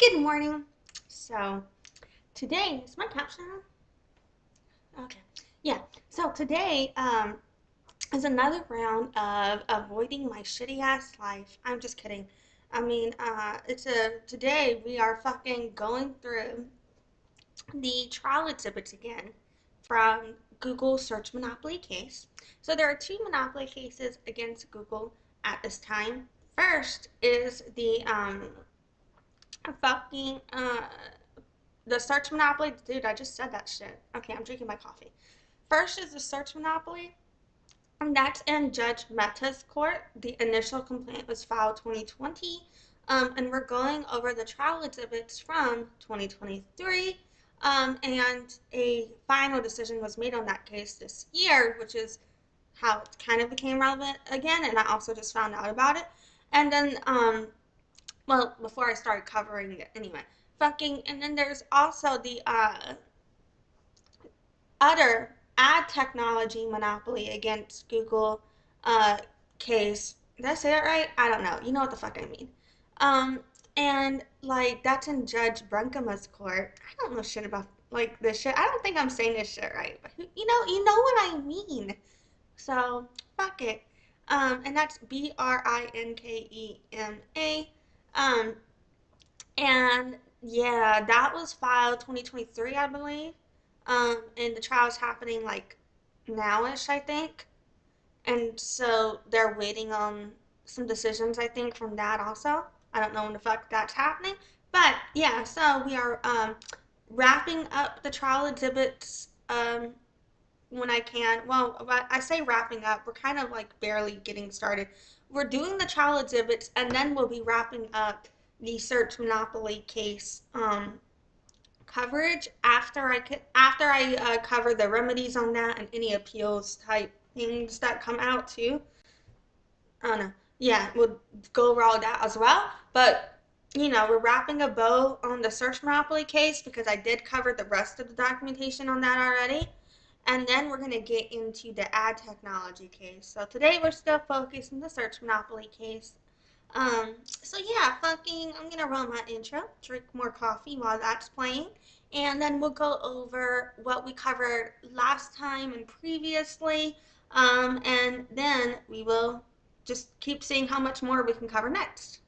Good morning. So today is my caption on? Okay. Yeah. So today is another round of avoiding my shitty ass life. I'm just kidding. I mean, today we are fucking going through the trial exhibits again from Google search monopoly case. So there are two monopoly cases against Google at this time. First is the fucking the search monopoly. Dude, I just said that shit. Okay, I'm drinking my coffee. First is the search monopoly, and that's in Judge Mehta's court. The initial complaint was filed 2020, and we're going over the trial exhibits from 2023. And a final decision was made on that case this year, which is how it kind of became relevant again. And I also just found out about it. And then, well, before I started covering it anyway, and then there's also the other ad technology monopoly against Google uh, case. Did I say that right? I don't know. You know what the fuck I mean. Um, and like that's in Judge Brunkema's court. I don't know shit about like this shit. I don't think I'm saying this shit right, but you know what I mean. So fuck it. And that's Brinkema. Um, and yeah, that was filed 2023, I believe. And the trial's happening like nowish, I think. And so they're waiting on some decisions, I think, from that also. I don't know when the fuck that's happening. But yeah, so we are wrapping up the trial exhibits when I can. Well, I say wrapping up, we're kind of like barely getting started. We're doing the trial exhibits and then we'll be wrapping up the search monopoly case coverage after I cover the remedies on that and any appeals type things that come out too. I don't know. Yeah, we'll go over all that as well. But we're wrapping a bow on the search monopoly case because I did cover the rest of the documentation on that already. And then we're going to get into the ad technology case. So today we're still focused on the search monopoly case. So yeah, I'm gonna roll my intro, drink more coffee while that's playing, and then we'll go over what we covered last time and previously, and then we will just keep seeing how much more we can cover next.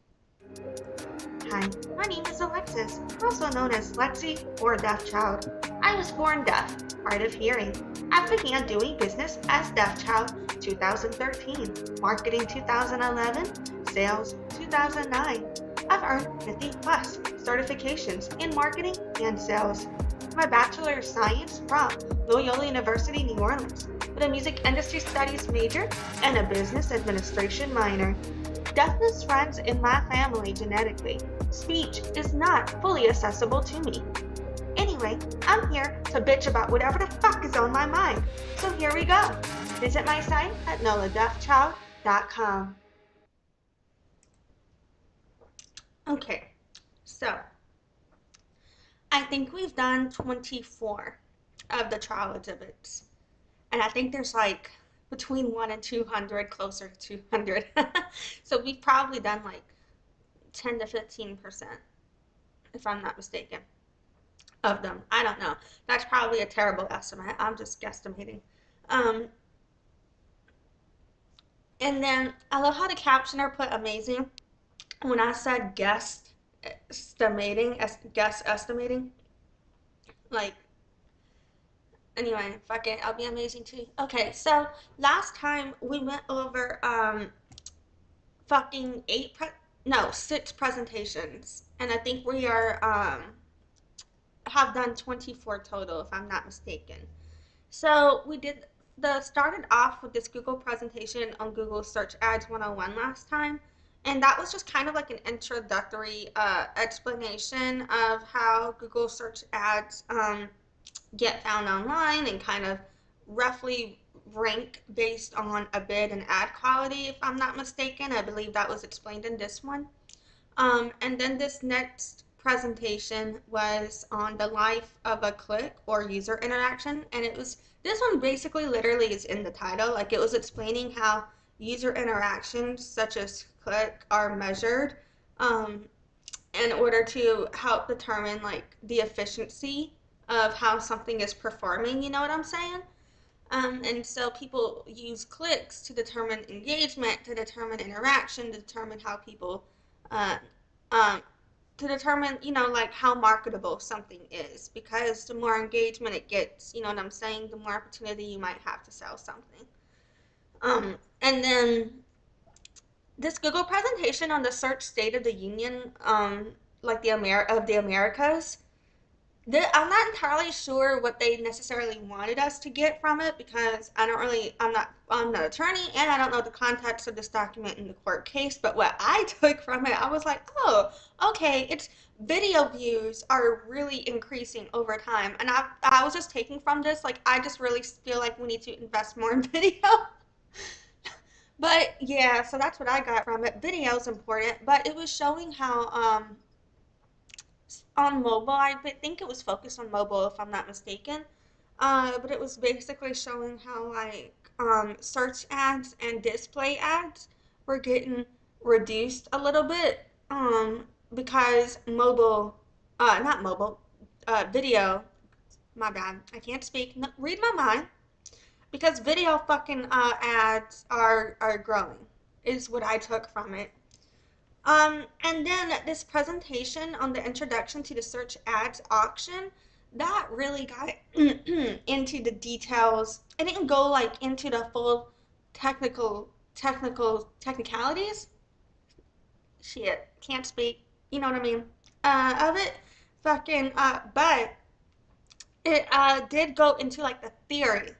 Hi, my name is Alexis, also known as Lexi or Deaf Child. I was born deaf, hard of hearing. I began doing business as Deaf Child 2013, marketing 2011, sales 2009. I've earned 50 plus certifications in marketing and sales. My Bachelor of Science from Loyola University, New Orleans, with a music industry studies major and a business administration minor. Deafness runs in my family genetically. Speech is not fully accessible to me. Anyway, I'm here to bitch about whatever the fuck is on my mind. So here we go. Visit my site at noladeafchild.com. Okay, so I think we've done 24 of the trial exhibits. And I think there's like between 1 and 200, closer to 200. So we've probably done like 10 to 15%, if I'm not mistaken, of them. I don't know. That's probably a terrible estimate. I'm just guesstimating. Um, and then I love how the captioner put amazing when I said guess estimating. Like, anyway, fuck it, I'll be amazing too. Okay, so last time we went over fucking six presentations, and I think we are have done 24 total if I'm not mistaken. So we did the started off with this Google presentation on Google Search Ads 101 last time. And that was just kind of like an introductory explanation of how Google Search Ads get found online and kind of roughly rank based on a bid and ad quality, if I'm not mistaken. I believe that was explained in this one. And then this next presentation was on the life of a click or user interaction. And this one basically literally is in the title. Like it was explaining how user interactions such as click are measured. in order to help determine like the efficiency of how something is performing. You know what I'm saying? And so people use clicks to determine engagement, to determine interaction, to determine how people, uh, um, to determine, like how marketable something is. Because the more engagement it gets, you know what I'm saying, the more opportunity you might have to sell something. And then this Google presentation on the search state of the union, like of the Americas, I'm not entirely sure what they necessarily wanted us to get from it because I'm not an attorney and I don't know the context of this document in the court case. But what I took from it, I was like, oh, okay, it's video views are really increasing over time. And I was just taking from this, like, I just really feel like we need to invest more in video. But yeah, so that's what I got from it. Video is important, but it was showing how on mobile. I think it was focused on mobile, if I'm not mistaken. But it was basically showing how like search ads and display ads were getting reduced a little bit because not mobile, video. My bad. I can't speak. No, read my mind. Because video fucking ads are growing, is what I took from it. And then this presentation on the introduction to the search ads auction, that really got into the details. It didn't go like into the full technicalities. Shit, can't speak. You know what I mean? Of it, but it did go into like the theory,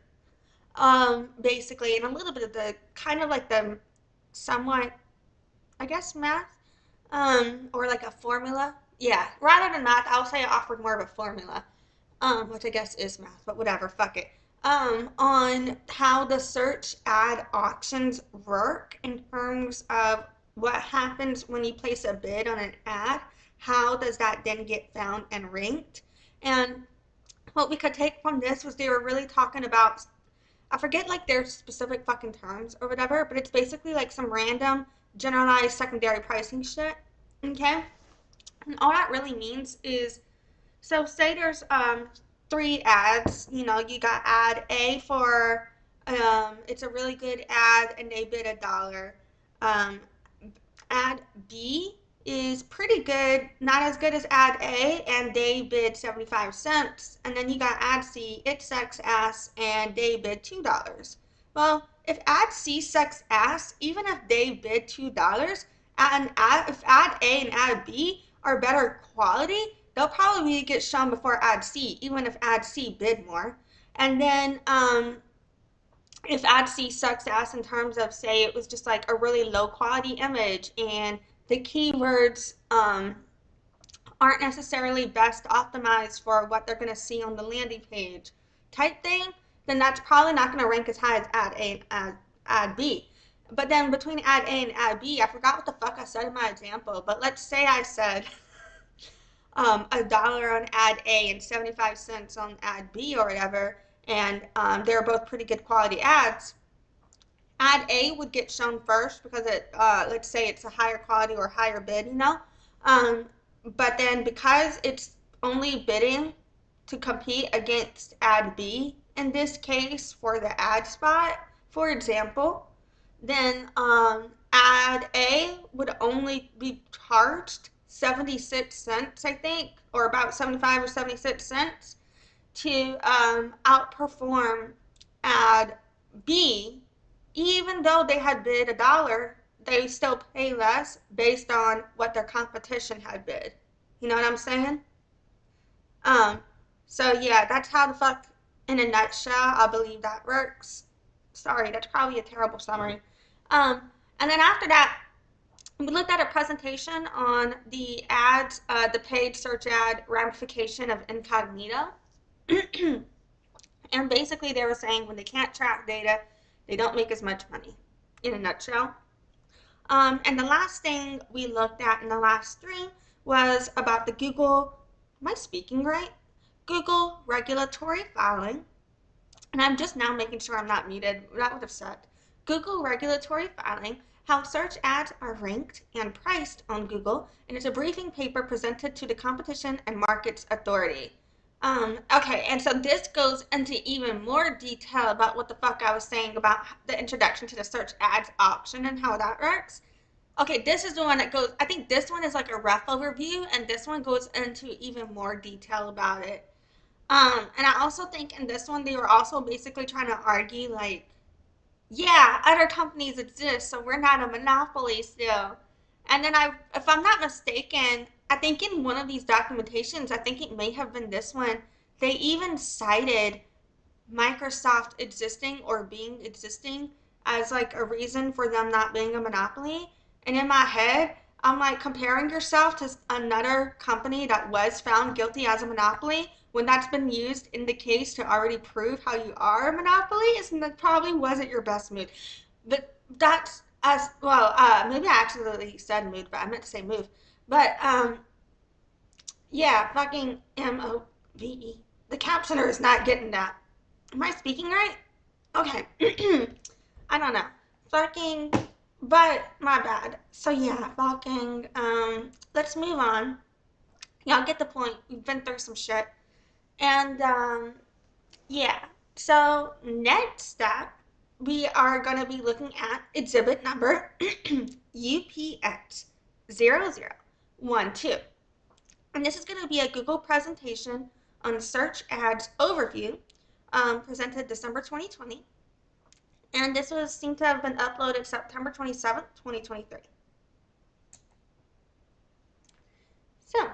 basically, and a little bit of the kind of like the somewhat, I guess, math, or like a formula. Yeah, rather than math, I'll say it offered more of a formula, which I guess is math, but whatever, fuck it. On how the search ad auctions work in terms of what happens when you place a bid on an ad, how does that then get found and ranked? And what we could take from this was they were really talking about, I forget like their specific fucking terms or whatever, but it's basically like some random generalized secondary pricing shit. Okay? And all that really means is, so say there's three ads, you got ad A for it's a really good ad and they bid $1. Um Ad B is pretty good, not as good as ad A, and they bid 75 cents. And then you got ad C, it sucks ass, and they bid $2. Well, if ad C sucks ass, even if they bid $2, if ad A and ad B are better quality, they'll probably get shown before ad C, even if ad C bid more. And then if ad C sucks ass in terms of, say, it was just like a really low quality image and the keywords aren't necessarily best optimized for what they're going to see on the landing page type thing, then that's probably not going to rank as high as ad A and ad B. But then between ad A and ad B, I forgot what the fuck I said in my example, but let's say I said $1 on ad A and 75 cents on ad B or whatever, and they're both pretty good quality ads. Ad A would get shown first because let's say it's a higher quality or higher bid, Um, but then because it's only bidding to compete against ad B in this case for the ad spot, for example, then ad A would only be charged 76 cents, I think, or about 75 or 76 cents to outperform ad B. Even though they had bid $1, they still pay less based on what their competition had bid. You know what I'm saying? Um, so yeah, that's how the fuck, in a nutshell, I believe that works. Sorry, that's probably a terrible summary. And then after that, we looked at a presentation on the ads, the paid search ad ramification of incognito. And basically they were saying when they can't track data, they don't make as much money, in a nutshell. And the last thing we looked at in the last three was about the Google, am I speaking right? Google regulatory filing. And I'm just now making sure I'm not muted. That would have sucked. Google regulatory filing How search ads are ranked and priced on Google, and it's a briefing paper presented to the Competition and Markets Authority. Okay, and so this goes into even more detail about what the fuck I was saying about the introduction to the search ads option and how that works. Okay, this is the one that goes, I think this one is like a rough overview, and this one goes into even more detail about it. And I also think in this one, they were also basically trying to argue, like, yeah, other companies exist, so we're not a monopoly still. And then if I'm not mistaken, I think in one of these documentations, I think it may have been this one, they even cited Microsoft existing or being existing as like a reason for them not being a monopoly. And in my head, I'm like, comparing yourself to another company that was found guilty as a monopoly when that's been used in the case to already prove how you are a monopoly is that probably wasn't your best move. But that's as well. Maybe I accidentally said move, but I meant to say move. But yeah, fucking MOVE. The captioner is not getting that. Am I speaking right? Okay. I don't know. Fucking, but my bad. So yeah, fucking, let's move on. Y'all get the point. We've been through some shit. And, yeah. So next up, we are going to be looking at exhibit number UPX 0012. And this is going to be a Google presentation on search ads overview, presented December 2020. And this was seen to have been uploaded September 27th, 2023. So,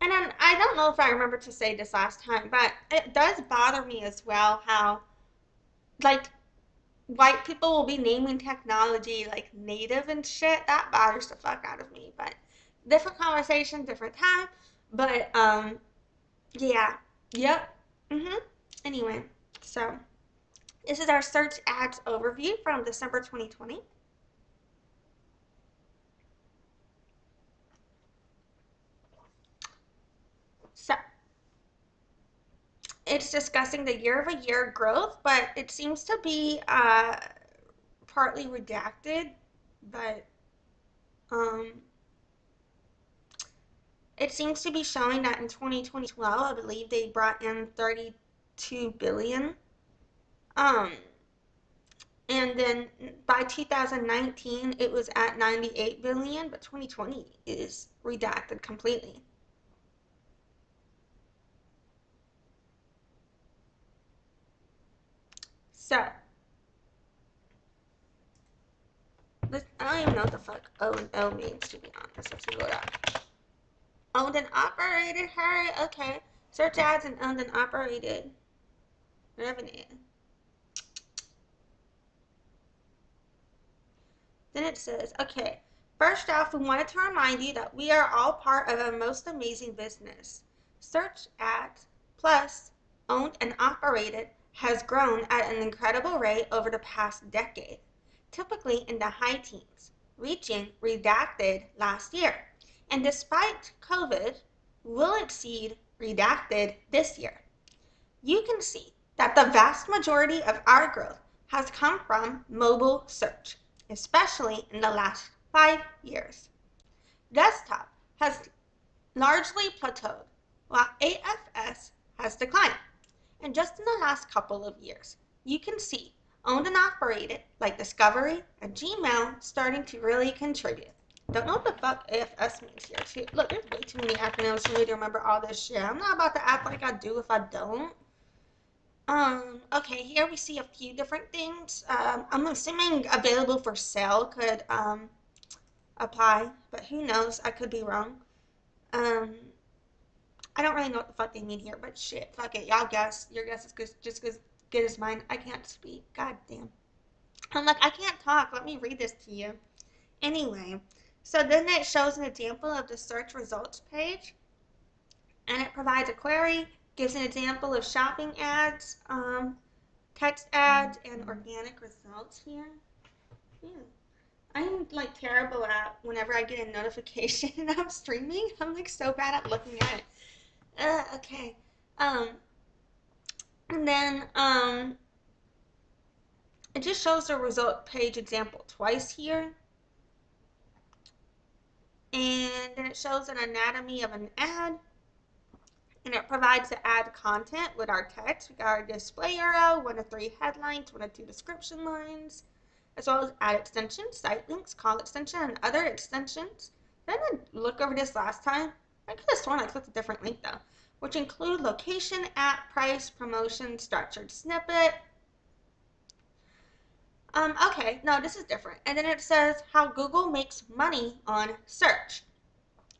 and then I don't know if I remember to say this last time, but it does bother me as well how, like, white people will be naming technology like native and shit. That bothers the fuck out of me. But different conversation, different time. But yeah, yep. Anyway, so this is our search ads overview from December 2020. So it's discussing the year-over-year growth, but it seems to be partly redacted. But um, it seems to be showing that in 2012, I believe they brought in 32 billion. Um, and then by 2019, it was at 98 billion, but 2020 is redacted completely. So, I don't even know what the fuck O and O means, to be honest. Let's go that. Owned and operated, hurry, okay. Search ads and owned and operated revenue. Then it says, okay, first off, we wanted to remind you that we are all part of a most amazing business. Search ads plus owned and operated has grown at an incredible rate over the past decade, typically in the high teens, reaching redacted last year. And despite COVID, will exceed redacted this year. You can see that the vast majority of our growth has come from mobile search, especially in the last 5 years. Desktop has largely plateaued, while AFS has declined. And just in the last couple of years, you can see owned and operated like Discovery and Gmail starting to really contribute. Don't know what the fuck AFS means here too. Look, there's way too many acronyms for me to remember all this shit. I'm not about to act like I do if I don't. Okay, here we see a few different things. I'm assuming available for sale could, apply, but who knows? I could be wrong. Um, I don't really know what the fuck they mean here, but shit, fuck it. Y'all guess. Your guess is just as good as mine. I can't speak. God damn. I'm like, I can't talk. Let me read this to you. Anyway, so then it shows an example of the search results page, and it provides a query, gives an example of shopping ads, text ads, and organic results here. Yeah. I'm like terrible at whenever I get a notification and I'm streaming. I'm like so bad at looking at it. Okay. Um, and then it just shows the result page example twice here. And then it shows an anatomy of an ad. And it provides the ad content with our text. We got our display arrow, 1 of 3 headlines, 1 of 2 description lines, as well as ad extensions, site links, call extension, and other extensions. Then I look over this last time. I could have sworn I clicked a different link though, which include location, app, price, promotion, structured snippet. Okay, no, this is different. And then it says how Google makes money on search.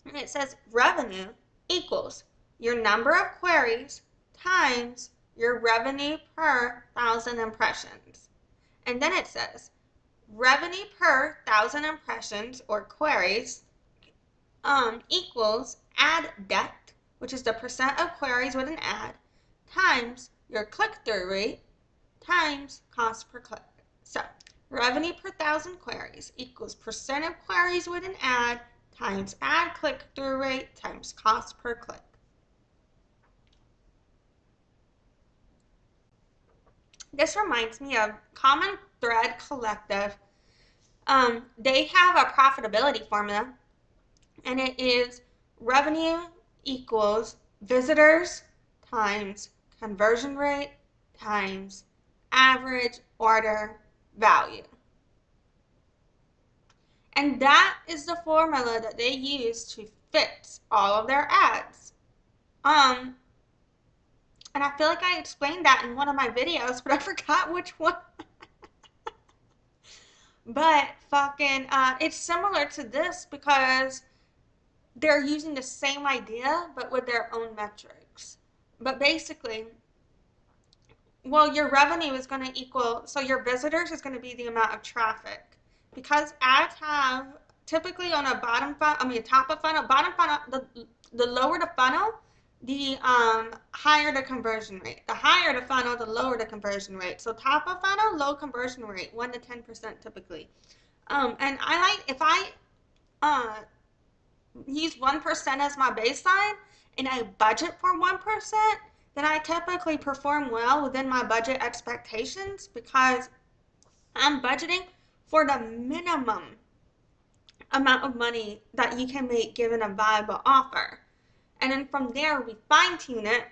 And it says revenue equals your number of queries times your revenue per 1,000 impressions. And then it says revenue per 1,000 impressions or queries equals ad depth, which is the percent of queries with an ad, times your click-through rate times cost per click. So revenue per 1,000 queries equals percent of queries with an ad times ad click-through rate times cost per click. This reminds me of Common Thread Collective. They have a profitability formula, and it is revenue equals visitors times conversion rate times average order value. And that is the formula that they use to fix all of their ads. And I feel like I explained that in one of my videos, but I forgot which one. But fucking, it's similar to this because they're using the same idea, but with their own metrics. But basically, well, your revenue is going to equal, so your visitors is going to be the amount of traffic. Because ads have, typically on a bottom funnel, top of funnel, bottom funnel, the lower the funnel, the higher the conversion rate. The higher the funnel, the lower the conversion rate. So top of funnel, low conversion rate, 1 to 10% typically. And I like, if I use 1% as my baseline and I budget for 1%, then I typically perform well within my budget expectations because I'm budgeting for the minimum amount of money that you can make given a viable offer. And then from there, we fine tune it.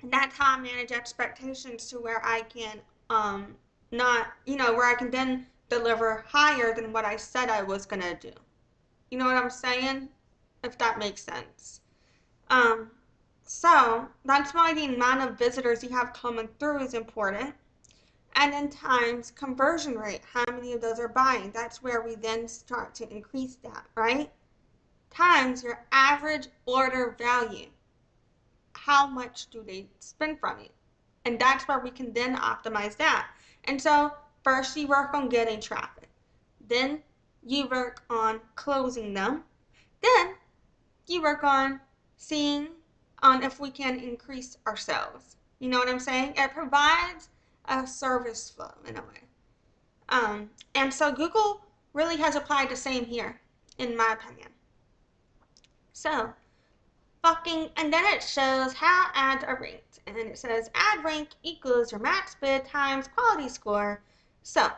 And that's how I manage expectations to where I can where I can then deliver higher than what I said I was going to do. You know what I'm saying? If that makes sense. So that's why the amount of visitors you have coming through is important. And then times conversion rate, how many of those are buying. That's where we then start to increase that, right? Times your average order value. How much do they spend from you? And that's where we can then optimize that. And so first you work on getting traffic. Then you work on closing them. Then you work on seeing on if we can increase our sales. You know what I'm saying? It provides a service flow in a way. And so Google really has applied the same here, in my opinion. So, and then it shows how ads are ranked. And it says ad rank equals your max bid times quality score. So,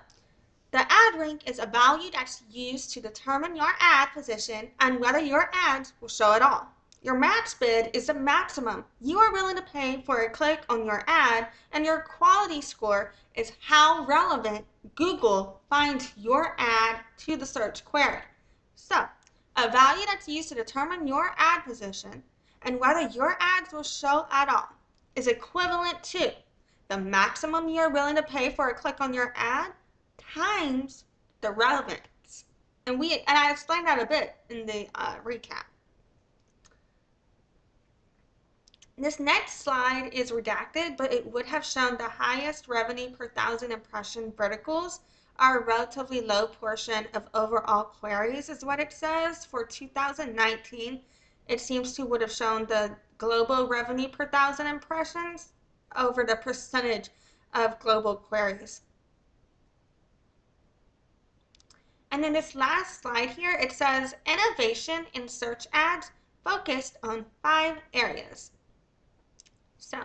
the ad rank is a value that's used to determine your ad position and whether your ads will show at all. Your max bid is the maximum you are willing to pay for a click on your ad, and your quality score is how relevant Google finds your ad to the search query. So, a value that's used to determine your ad position and whether your ads will show at all is equivalent to the maximum you're willing to pay for a click on your ad times the relevance. And I explained that a bit in the recap. This next slide is redacted, but it would have shown the highest revenue per 1,000 impression verticals are a relatively low portion of overall queries, is what it says. For 2019, it seems to would have shown the global revenue per 1,000 impressions over the percentage of global queries. And then this last slide here, it says innovation in search ads focused on 5 areas. So,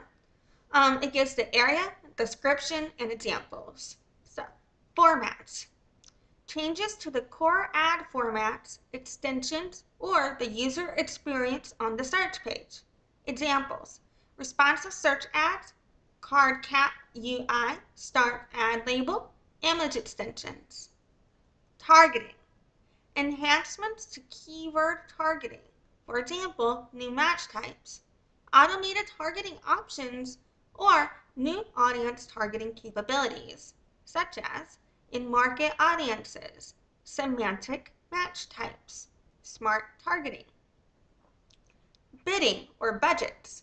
it gives the area, description, and examples. So, formats. changes to the core ad formats, extensions, or the user experience on the search page. Examples: responsive search ads, card cap UI, start ad label, image extensions. Targeting: enhancements to keyword targeting. For example, new match types, automated targeting options, or new audience targeting capabilities, such as in-market audiences, semantic match types, smart targeting. Bidding or budgets.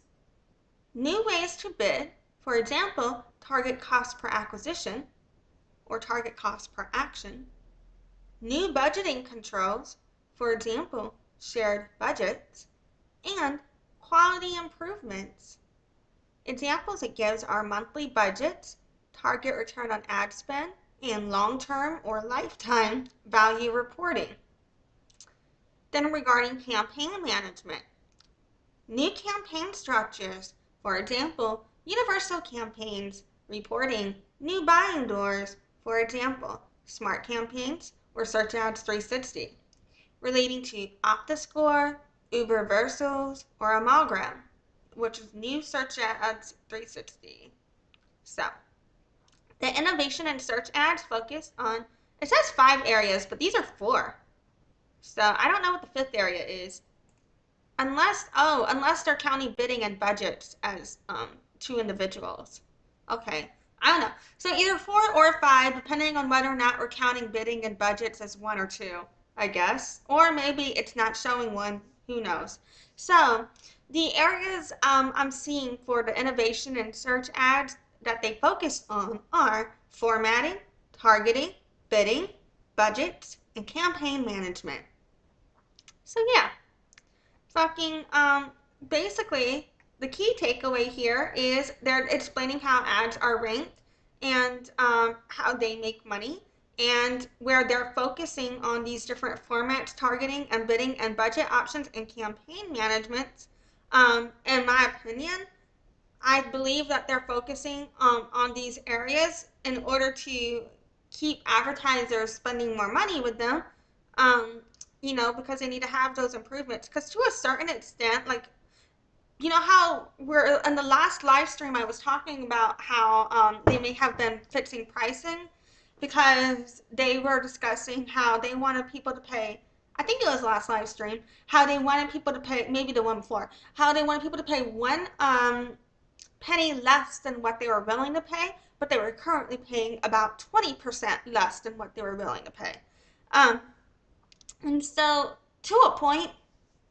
New ways to bid, for example, target cost per acquisition or target cost per action. New budgeting controls, for example, shared budgets, and quality improvements. Examples it gives are monthly budgets, target return on ad spend, and long-term or lifetime value reporting. Then regarding campaign management, new campaign structures, for example, universal campaigns, reporting, new buying doors, for example, smart campaigns or search ads 360, relating to OptiScore, Uber Versos, or Amalgam, which is new search ads 360. So, the innovation in search ads focus on, it says 5 areas, but these are 4. So, I don't know what the 5th area is. Unless they're counting bidding and budgets as 2 individuals. Okay, I don't know. So either 4 or 5, depending on whether or not we're counting bidding and budgets as 1 or 2, I guess. Or maybe it's not showing 1, who knows. So the areas I'm seeing for the innovation and search ads that they focus on are formatting, targeting, bidding, budgets, and campaign management. So yeah. Fucking basically the key takeaway here is they're explaining how ads are ranked and how they make money, and where they're focusing on these different formats, targeting and bidding and budget options and campaign management. In my opinion, I believe that they're focusing on these areas in order to keep advertisers spending more money with them, because they need to have those improvements. Because to a certain extent, like, how we're in the last live stream, I was talking about how they may have been fixing pricing because they were discussing how they wanted people to pay. I think it was the last live stream, how they wanted people to pay, maybe the one before, how they wanted people to pay one penny less than what they were willing to pay, but they were currently paying about 20% less than what they were willing to pay. And so, to a point,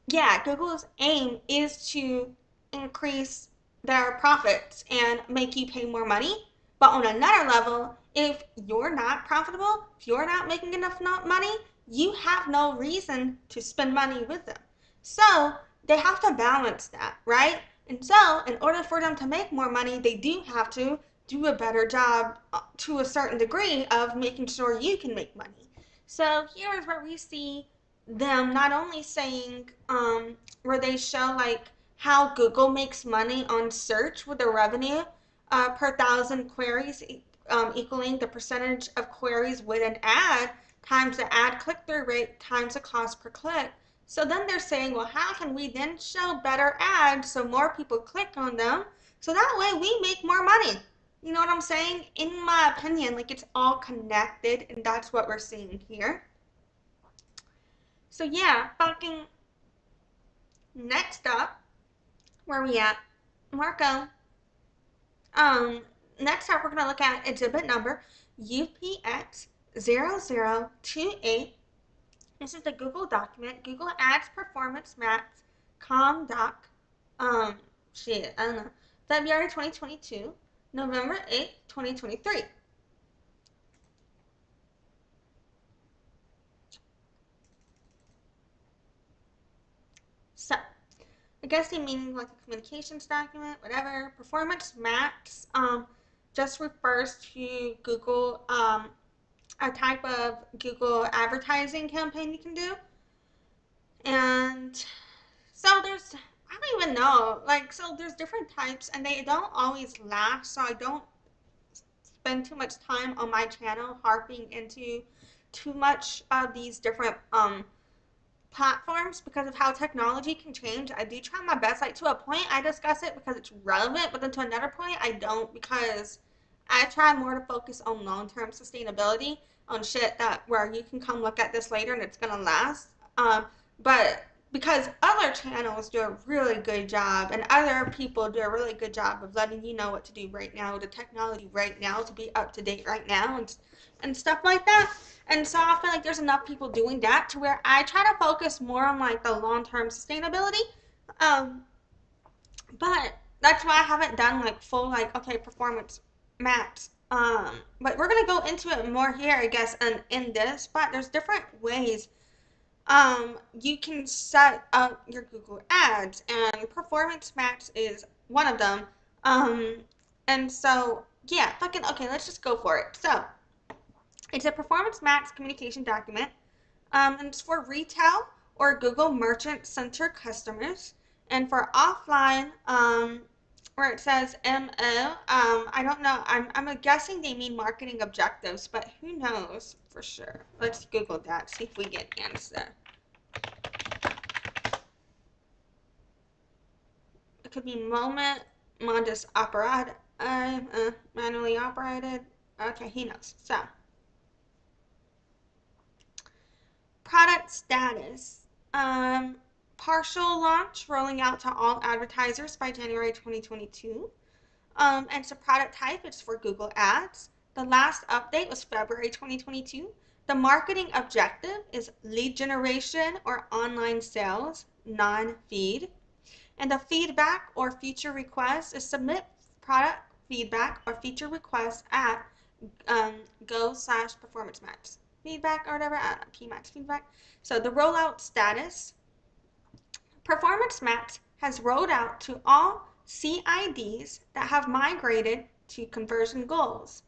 yeah, Google's aim is to increase their profits and make you pay more money. But on another level, if you're not profitable, if you're not making enough money, you have no reason to spend money with them. So they have to balance that, right? And so in order for them to make more money, they do have to do a better job to a certain degree of making sure you can make money. So here's where we see them not only saying where they show like how Google makes money on search with the revenue per 1,000 queries, equaling the percentage of queries with an ad times the ad click-through rate times the cost per click. So then they're saying, well, how can we then show better ads so more people click on them, so that way we make more money? You know what I'm saying? In my opinion, like, it's all connected, and that's what we're seeing here. So yeah, fucking next up, where we at? Marco. Next up, we're going to look at exhibit number UPX0028. This is the Google document, Google Ads Performance Maps, Comm doc, I don't know, February 2022, November 8th, 2023. So, I guess they mean like a communications document, whatever. Performance maps just refers to Google, a type of Google advertising campaign you can do. And so I don't even know, like, so there's different types and they don't always last, so I don't spend too much time on my channel harping into too much of these different platforms because of how technology can change. I do try my best. Like to a point, I discuss it because it's relevant, but then to another point, I don't because I try more to focus on long-term sustainability, on shit that where you can come look at this later and it's gonna last. But because other channels do a really good job and other people do a really good job of letting you know what to do right now, the technology right now to be up to date right now and stuff like that. And so I feel like there's enough people doing that to where I try to focus more on like the long-term sustainability. Um, but that's why I haven't done like full like okay performance maps. But we're gonna go into it more here, I guess, and in this. But there's different ways you can set up your Google Ads, and performance maps is one of them. Um, and so yeah, fucking okay, let's just go for it. So it's a performance max communication document, and it's for retail or Google Merchant Center customers. And for offline, where it says MO, I don't know. I'm guessing they mean marketing objectives, but who knows for sure. Let's Google that, see if we get answer. It could be moment, modus operandi, manually operated. Okay, he knows. So. Product status. Partial launch rolling out to all advertisers by January 2022. And it's a product type, it's for Google Ads. The last update was February 2022. The marketing objective is lead generation or online sales, non-feed. And the feedback or feature request is submit product feedback or feature request at go/performance maps feedback or whatever, PMAX feedback. So the rollout status, Performance Maps has rolled out to all CIDs that have migrated to conversion goals.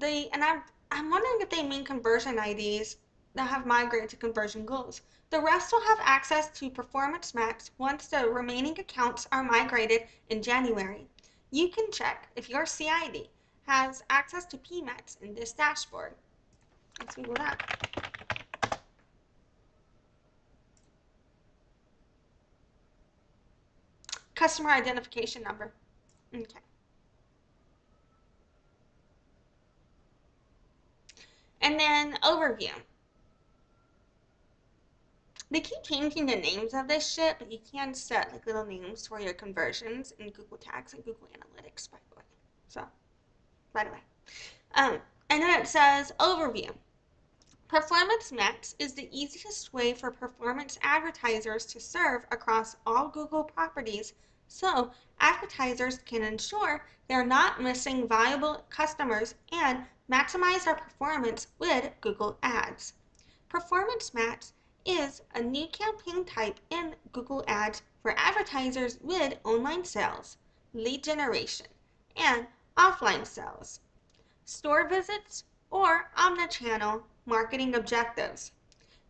I'm wondering if they mean conversion IDs that have migrated to conversion goals. The rest will have access to Performance Maps once the remaining accounts are migrated in January. You can check if your CID has access to PMAX in this dashboard. Let's Google that. Customer identification number. Okay. And then overview. They keep changing the names of this shit, but you can set like little names for your conversions in Google Tags and Google Analytics, by the way. So, by the way. And then it says overview. Performance Maps is the easiest way for performance advertisers to serve across all Google properties, so advertisers can ensure they're not missing valuable customers and maximize their performance with Google Ads. Performance Maps is a new campaign type in Google Ads for advertisers with online sales, lead generation, and offline sales, store visits, or omnichannel marketing objectives.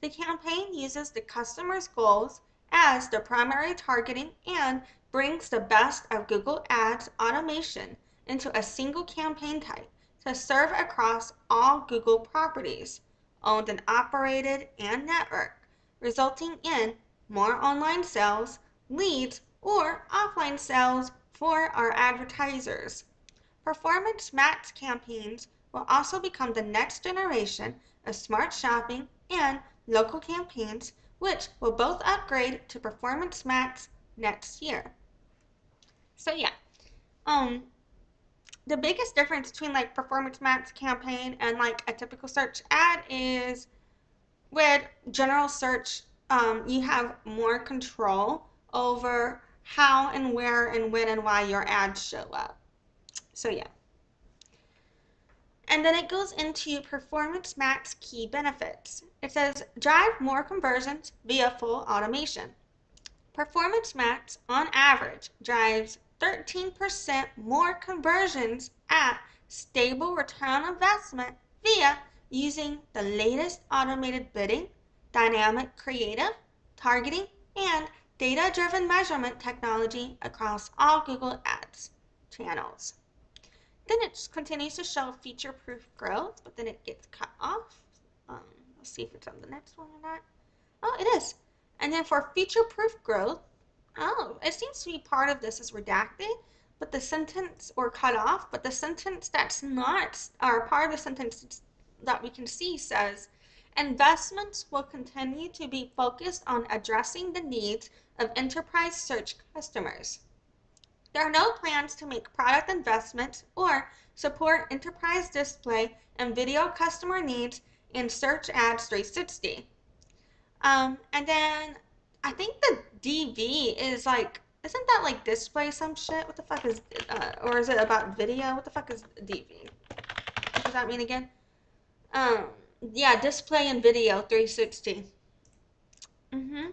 The campaign uses the customer's goals as the primary targeting and brings the best of Google Ads automation into a single campaign type to serve across all Google properties, owned and operated and network, resulting in more online sales, leads, or offline sales for our advertisers. Performance Max campaigns will also become the next generation of smart shopping and local campaigns, which will both upgrade to Performance Max next year. So yeah, the biggest difference between like Performance Max campaign and like a typical search ad is with general search, you have more control over how and where and when and why your ads show up. So yeah. And then it goes into Performance Max key benefits. It says drive more conversions via full automation. Performance Max on average drives 13% more conversions at stable return on investment via using the latest automated bidding, dynamic creative, targeting, and data-driven measurement technology across all Google Ads channels. Then it continues to show feature-proof growth, but then it gets cut off. Um, let's see if it's on the next one or not. Oh, it is. And then for future-proof growth, oh, it seems to be part of this is redacted, but the sentence or cut off, but the sentence that's not, or part of the sentence that we can see says, investments will continue to be focused on addressing the needs of enterprise search customers. There are no plans to make product investments or support enterprise display and video customer needs in Search Ads 360. And then I think the DV is like, isn't that like display some shit? What the fuck is, or is it about video? What the fuck is DV? What does that mean again? Um, yeah, display and video 360. Mm-hmm.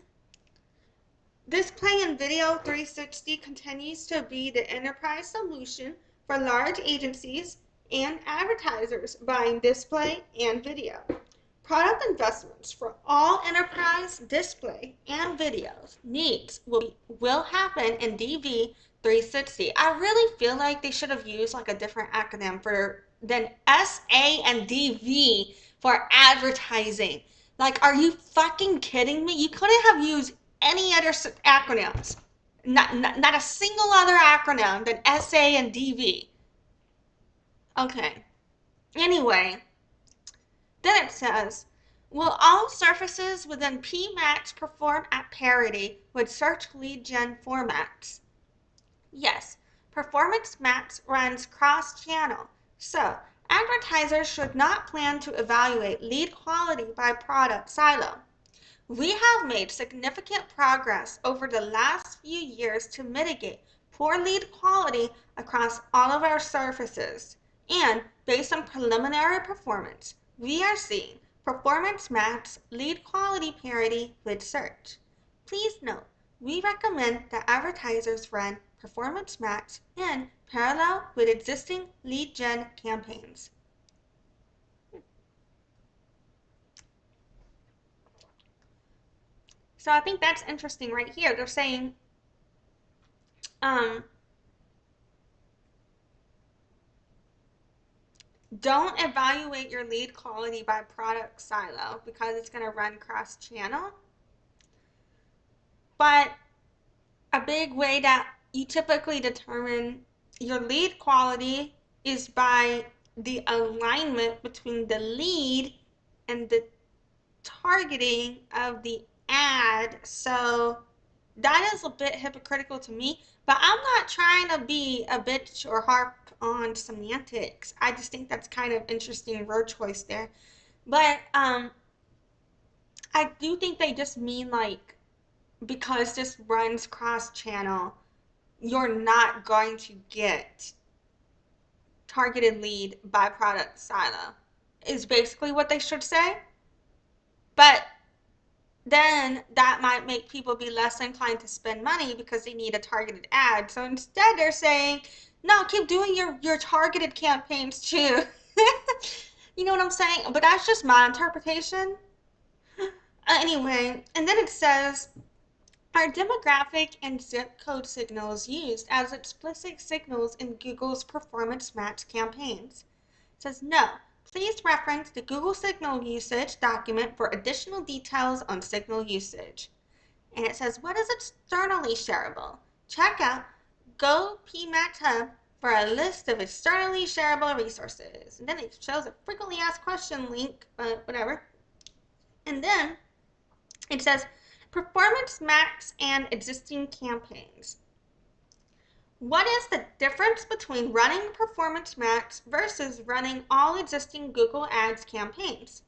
Display and Video 360 continues to be the enterprise solution for large agencies and advertisers buying display and video. Product investments for all enterprise display and videos needs will happen in DV 360. I really feel like they should have used like a different acronym for than SA and DV for advertising. Like, are you fucking kidding me? You couldn't have used any other acronyms. Not a single other acronym than SA and DV. Okay. Anyway, then it says, will all surfaces within PMAX perform at parity with search lead gen formats? Yes, Performance Max runs cross-channel, so advertisers should not plan to evaluate lead quality by product silo. We have made significant progress over the last few years to mitigate poor lead quality across all of our surfaces, and based on preliminary performance, we are seeing Performance Max lead quality parity with search. Please note, we recommend that advertisers run Performance Max in parallel with existing lead gen campaigns. So I think that's interesting right here. They're saying, um, don't evaluate your lead quality by product silo because it's going to run cross channel. But a big way that you typically determine your lead quality is by the alignment between the lead and the targeting of the ad. So that is a bit hypocritical to me, but I'm not trying to be a bitch or harp on semantics. I just think that's kind of interesting word choice there. But I do think they just mean like because this runs cross channel, you're not going to get targeted lead by product silo is basically what they should say. But then that might make people be less inclined to spend money because they need a targeted ad. So instead they're saying, no, keep doing your targeted campaigns too. You know what I'm saying? But that's just my interpretation. Anyway, and then it says, are demographic and zip code signals used as explicit signals in Google's Performance Match campaigns? It says no. Please reference the Google Signal Usage document for additional details on signal usage. And it says, what is externally shareable? Check out Go PMAX Hub for a list of externally shareable resources. And then it shows a frequently asked question link, whatever. And then it says, Performance Max and existing campaigns. What is the difference between running Performance Max versus running all existing Google Ads campaigns?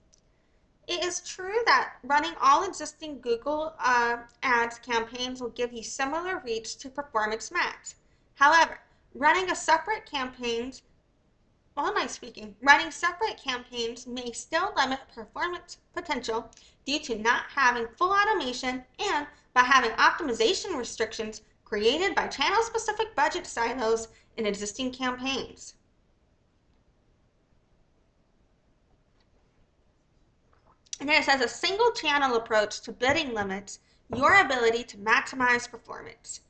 It is true that running all existing Google Ads campaigns will give you similar reach to Performance Max. However, running separate campaigns may still limit performance potential due to not having full automation and by having optimization restrictions created by channel-specific budget silos in existing campaigns. And then it says a single channel approach to bidding limits your ability to maximize performance.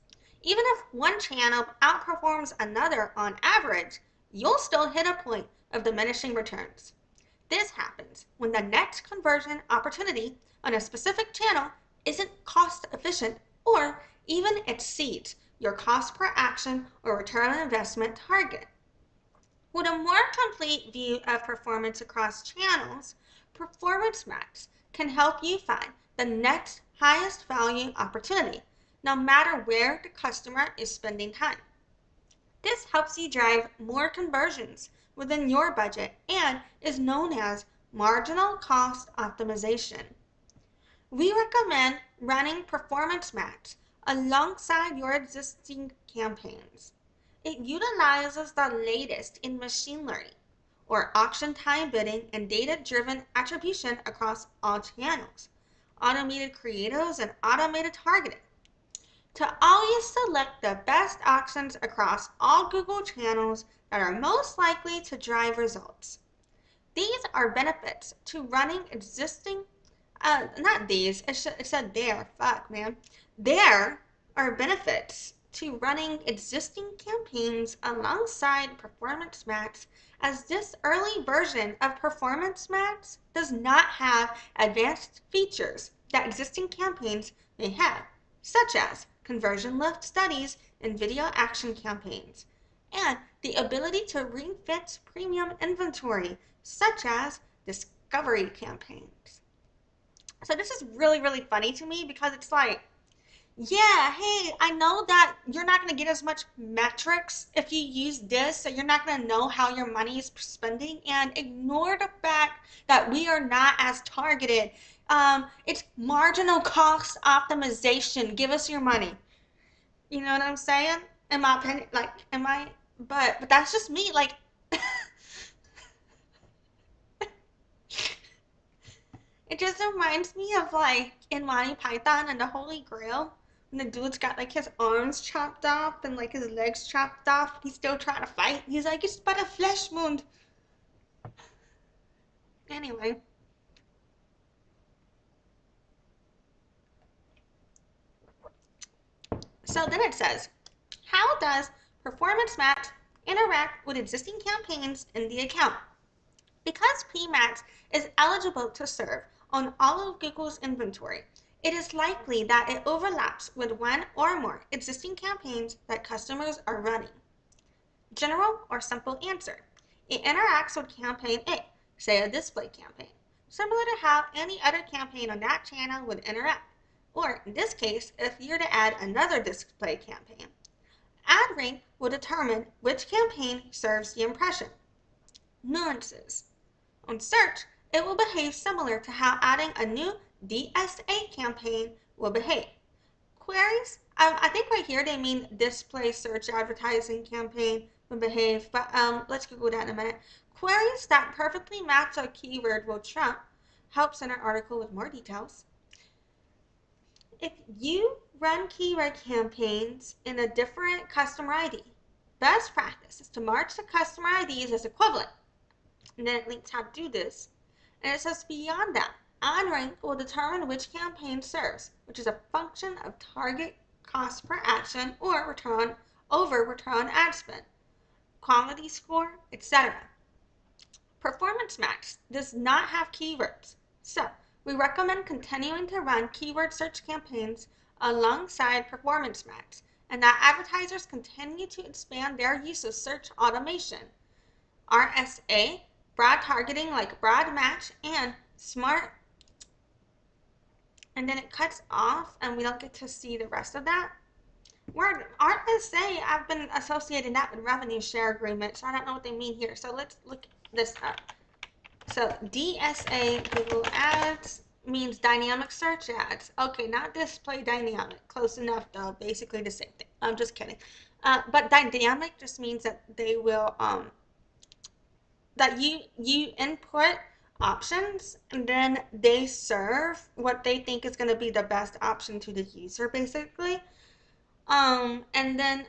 Even if one channel outperforms another on average, you'll still hit a point of diminishing returns. This happens when the net conversion opportunity on a specific channel isn't cost efficient or even exceeds your cost per action or return on investment target. With a more complete view of performance across channels, Performance Max can help you find the next highest value opportunity, no matter where the customer is spending time. This helps you drive more conversions within your budget and is known as marginal cost optimization. We recommend running Performance Max alongside your existing campaigns. It utilizes the latest in machine learning, or auction time bidding and data-driven attribution across all channels, automated creatives, and automated targeting to always select the best auctions across all Google channels that are most likely to drive results. These are benefits to running existing, not these, it said there, fuck man. There are benefits to running existing campaigns alongside Performance Max, as this early version of Performance Max does not have advanced features that existing campaigns may have, such as conversion lift studies and video action campaigns, and the ability to refit premium inventory, such as discovery campaigns. So this is really, really funny to me because it's like, yeah, hey, I know that you're not going to get as much metrics if you use this, so you're not going to know how your money is spending, and ignore the fact that we are not as targeted. It's marginal cost optimization. Give us your money. You know what I'm saying? In my opinion, like, but that's just me. Like, it just reminds me of like in Monty Python and the Holy Grail, when the dude's got like his arms chopped off and like his legs chopped off. He's still trying to fight. He's like, it's but a flesh wound. Anyway, so then it says, how does Performance Max interact with existing campaigns in the account? Because PMAX is eligible to serve on all of Google's inventory, it is likely that it overlaps with one or more existing campaigns that customers are running. General or simple answer. It interacts with campaign A, say a display campaign, similar to how any other campaign on that channel would interact. Or in this case, if you're to add another display campaign. Ad rank will determine which campaign serves the impression. Nuances. On search, it will behave similar to how adding a new DSA campaign will behave. Queries, I think right here they mean display search advertising campaign will behave, but let's Google that in a minute. Queries that perfectly match a keyword will trump. Help center article with more details. If you run keyword campaigns in a different customer ID, best practice is to mark the customer IDs as equivalent. And then it links how to do this. And it says beyond that, ad rank will determine which campaign serves, which is a function of target cost per action or return on ad spend, quality score, etc. Performance Max does not have keywords, so we recommend continuing to run keyword search campaigns alongside Performance Max, and that advertisers continue to expand their use of search automation. RSA, broad targeting like broad match, and smart, and then it cuts off and we don't get to see the rest of that. Word RSA, I've been associating that with revenue share agreement, so I don't know what they mean here. So let's look this up. So DSA Google Ads means dynamic search ads. Okay, not display dynamic. Close enough though, basically the same thing. I'm just kidding. But dynamic just means that they will that you input options and then they serve what they think is going to be the best option to the user, basically. And then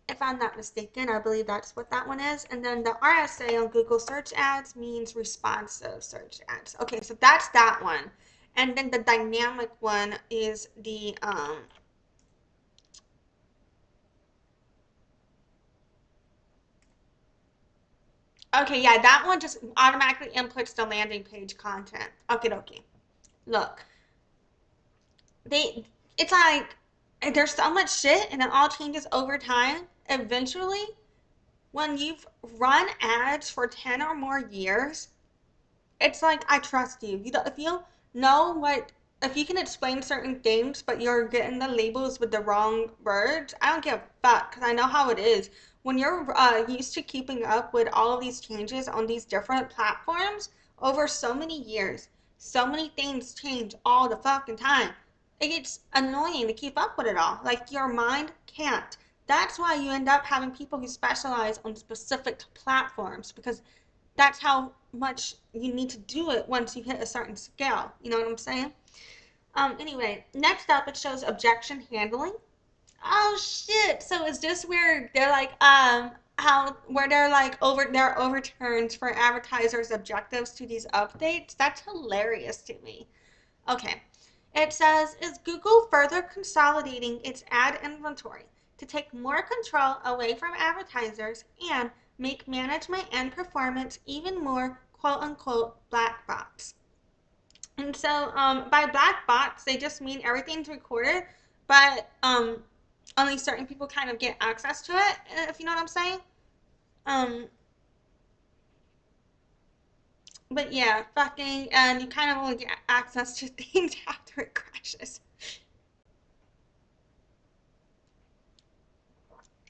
if I'm not mistaken, I believe that's what that one is. And then the RSA on Google search ads means responsive search ads. Okay, so that's that one. And then the dynamic one is the Okay, yeah, that one just automatically inputs the landing page content. Okay, okay. Look, they, it's like there's so much shit, and it all changes over time. Eventually, when you've run ads for 10 or more years, it's like I trust you. If you know what, if you can explain certain things, but you're getting the labels with the wrong words, I don't give a fuck because I know how it is. When you're used to keeping up with all of these changes on these different platforms over so many years, so many things change all the fucking time. It gets annoying to keep up with it all. Like your mind can't. That's why you end up having people who specialize on specific platforms because that's how much you need to do it once you hit a certain scale. You know what I'm saying? Anyway, next up it shows objection handling. Oh shit! So is this where they're like how where they're like their overturns for advertisers' objectives to these updates? That's hilarious to me. Okay. It says, is Google further consolidating its ad inventory to take more control away from advertisers and make management and performance even more quote unquote black box? And so by black box, they just mean everything's recorded, but only certain people kind of get access to it, if you know what I'm saying. Um, but yeah, fucking, and you kind of only get access to things after it crashes.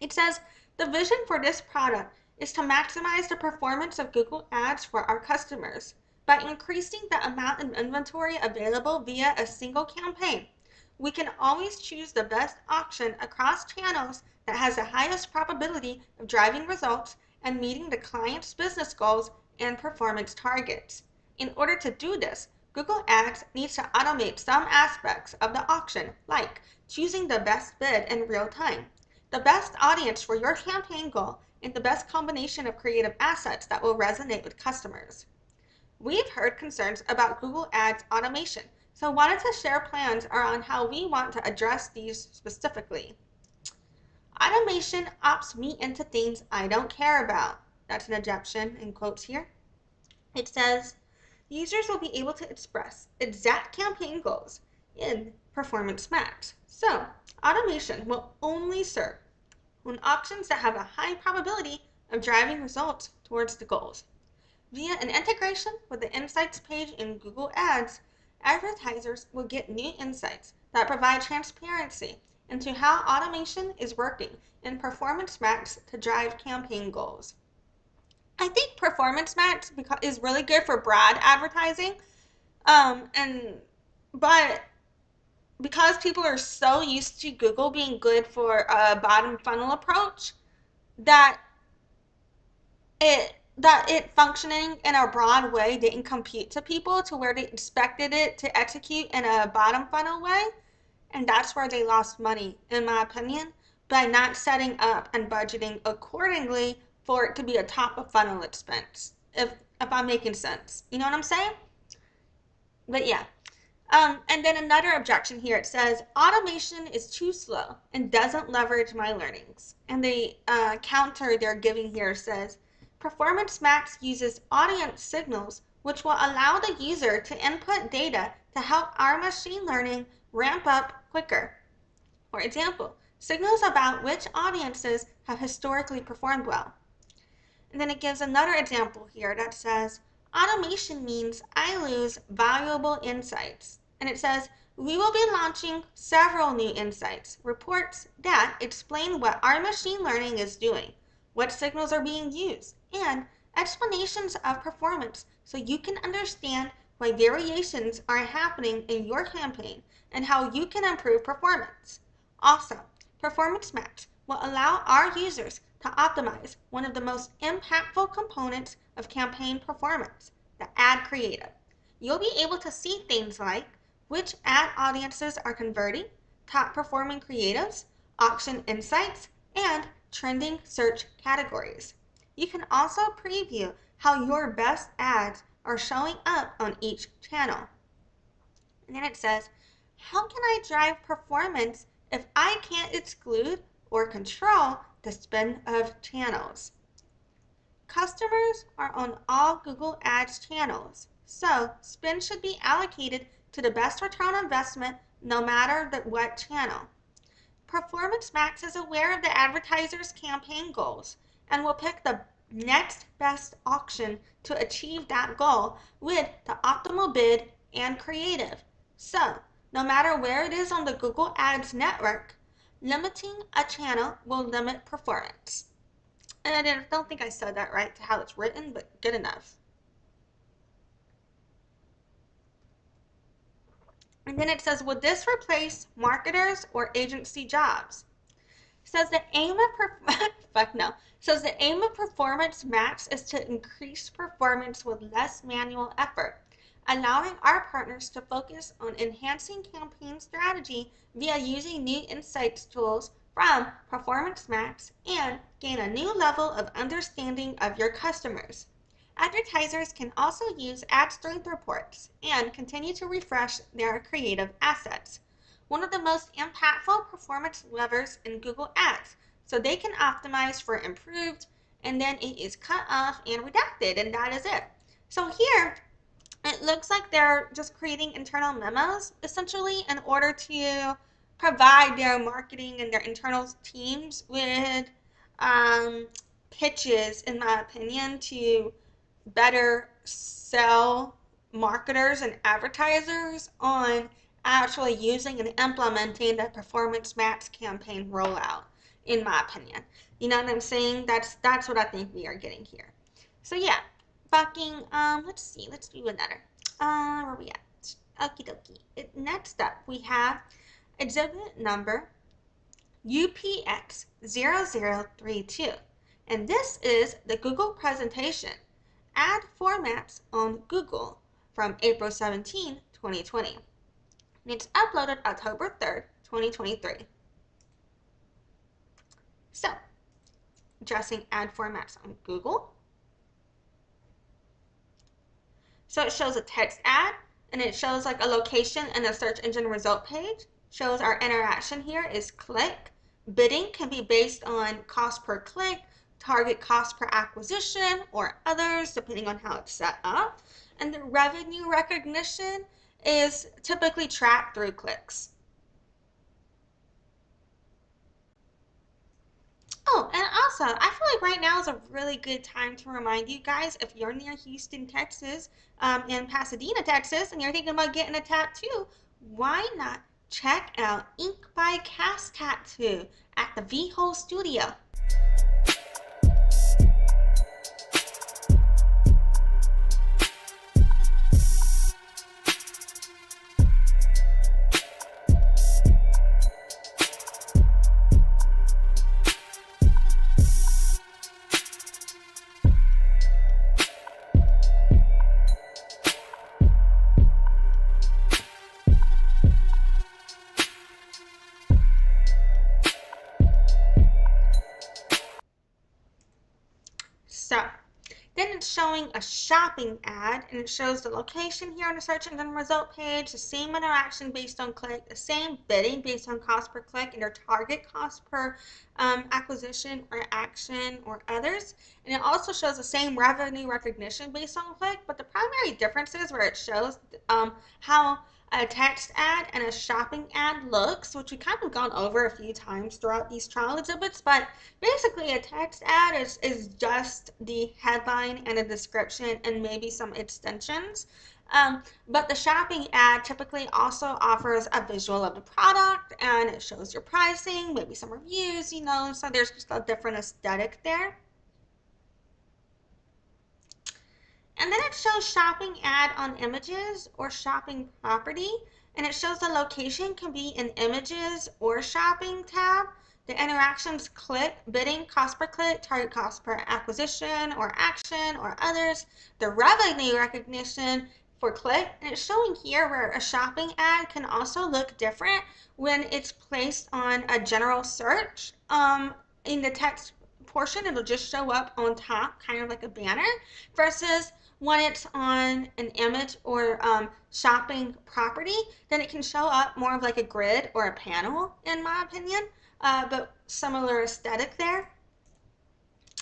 It says the vision for this product is to maximize the performance of Google Ads for our customers by increasing the amount of inventory available via a single campaign. We can always choose the best option across channels that has the highest probability of driving results and meeting the client's business goals and performance targets. In order to do this, Google Ads needs to automate some aspects of the auction, like choosing the best bid in real time, the best audience for your campaign goal, and the best combination of creative assets that will resonate with customers. We've heard concerns about Google Ads automation, so wanted to share plans around how we want to address these specifically. Automation opts me into things I don't care about. That's an objection in quotes here. It says, users will be able to express exact campaign goals in Performance Max. So, automation will only serve on options that have a high probability of driving results towards the goals. Via an integration with the Insights page in Google Ads, advertisers will get new insights that provide transparency into how automation is working in Performance Max to drive campaign goals. I think Performance Max is really good for broad advertising, and but because people are so used to Google being good for a bottom funnel approach, that it functioning in a broad way didn't compute to people to where they expected it to execute in a bottom funnel way, and that's where they lost money, in my opinion, by not setting up and budgeting accordingly for it to be a top of funnel expense. If I'm making sense, you know what I'm saying? But yeah. And then another objection here, it says automation is too slow and doesn't leverage my learnings. And the counter they're giving here says Performance Max uses audience signals, which will allow the user to input data to help our machine learning ramp up quicker. For example, signals about which audiences have historically performed well. And then it gives another example here that says, automation means I lose valuable insights. And it says, we will be launching several new insights, reports that explain what our machine learning is doing, what signals are being used, and explanations of performance so you can understand why variations are happening in your campaign and how you can improve performance. Also, Performance Max will allow our users to optimize one of the most impactful components of campaign performance, the ad creative. You'll be able to see things like which ad audiences are converting, top performing creatives, auction insights, and trending search categories. You can also preview how your best ads are showing up on each channel. And then it says, how can I drive performance if I can't exclude or control the spin of channels? Customers are on all Google Ads channels, so spend should be allocated to the best return on investment no matter what channel. Performance Max is aware of the advertiser's campaign goals and will pick the next best auction to achieve that goal with the optimal bid and creative. So, no matter where it is on the Google Ads network, limiting a channel will limit performance. And I don't think I said that right to how it's written, but good enough. And then it says, would this replace marketers or agency jobs? Says the aim of fuck no. Says the aim of Performance Max is to increase performance with less manual effort, allowing our partners to focus on enhancing campaign strategy via using new insights tools from Performance Max and gain a new level of understanding of your customers. Advertisers can also use ad strength reports and continue to refresh their creative assets, one of the most impactful performance levers in Google Ads, so they can optimize for improved, and then it is cut off and redacted, and that is it. So here, it looks like they're just creating internal memos, essentially, in order to provide their marketing and their internal teams with pitches, in my opinion, to better sell marketers and advertisers on actually using and implementing the Performance Max campaign rollout, in my opinion. You know what I'm saying? That's what I think we are getting here. So yeah, fucking let's see, let's do another. Where we at? Okie dokie. Next up we have exhibit number UPX0032. And this is the Google presentation, Ad Formats on Google, from April 17, 2020. And it's uploaded October 3rd, 2023. So, addressing ad formats on Google. So it shows a text ad, and it shows like a location and a search engine result page. Shows our interaction here is click. Bidding can be based on cost per click, target cost per acquisition, or others, depending on how it's set up. And the revenue recognition is typically tracked through clicks. Oh, and also, I feel like right now is a really good time to remind you guys, if you're near Houston, Texas, and Pasadena, Texas, and you're thinking about getting a tattoo, why not check out Ink by Cast Tattoo at the V-Hole Studio? So, then it's showing a shopping ad, and it shows the location here on the search engine result page, the same interaction based on click, the same bidding based on cost per click, and your target cost per acquisition or action or others. And it also shows the same revenue recognition based on click, but the primary difference is where it shows how a text ad and a shopping ad looks, which we kind of gone over a few times throughout these trial exhibits, but basically a text ad is just the headline and a description and maybe some extensions. But the shopping ad typically also offers a visual of the product, and it shows your pricing, maybe some reviews, so there's just a different aesthetic there. And then it shows shopping ad on images or shopping property, and it shows the location can be in images or shopping tab. The interactions click, bidding, cost per click, target cost per acquisition or action or others. The revenue recognition for click, and it's showing here where a shopping ad can also look different when it's placed on a general search. In the text portion, it'll just show up on top, kind of like a banner, versus when it's on an image or shopping property, then it can show up more of like a grid or a panel, in my opinion, but similar aesthetic there.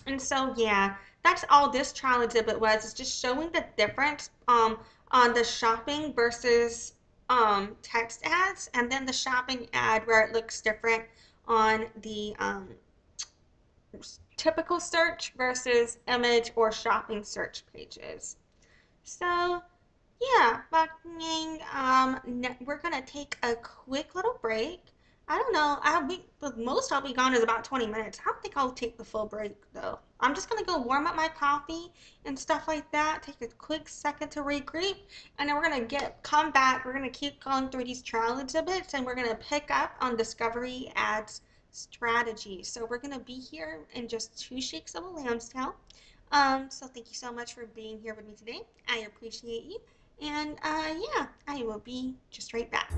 And so, yeah, that's all this trial exhibit was. It's just showing the difference on the shopping versus text ads, and then the shopping ad where it looks different on the typical search versus image or shopping search pages. So, yeah, Bucking, we're gonna take a quick little break. I don't know. The most I'll be gone is about 20 minutes. I don't think I'll take the full break though. I'm just gonna go warm up my coffee and stuff like that. Take a quick second to regroup, and then we're gonna come back. We're gonna keep going through these trial exhibits, and we're gonna pick up on discovery ads strategy. So we're gonna be here in just two shakes of a lamb's tail. So thank you so much for being here with me today. I appreciate you. And yeah, I will be just right back.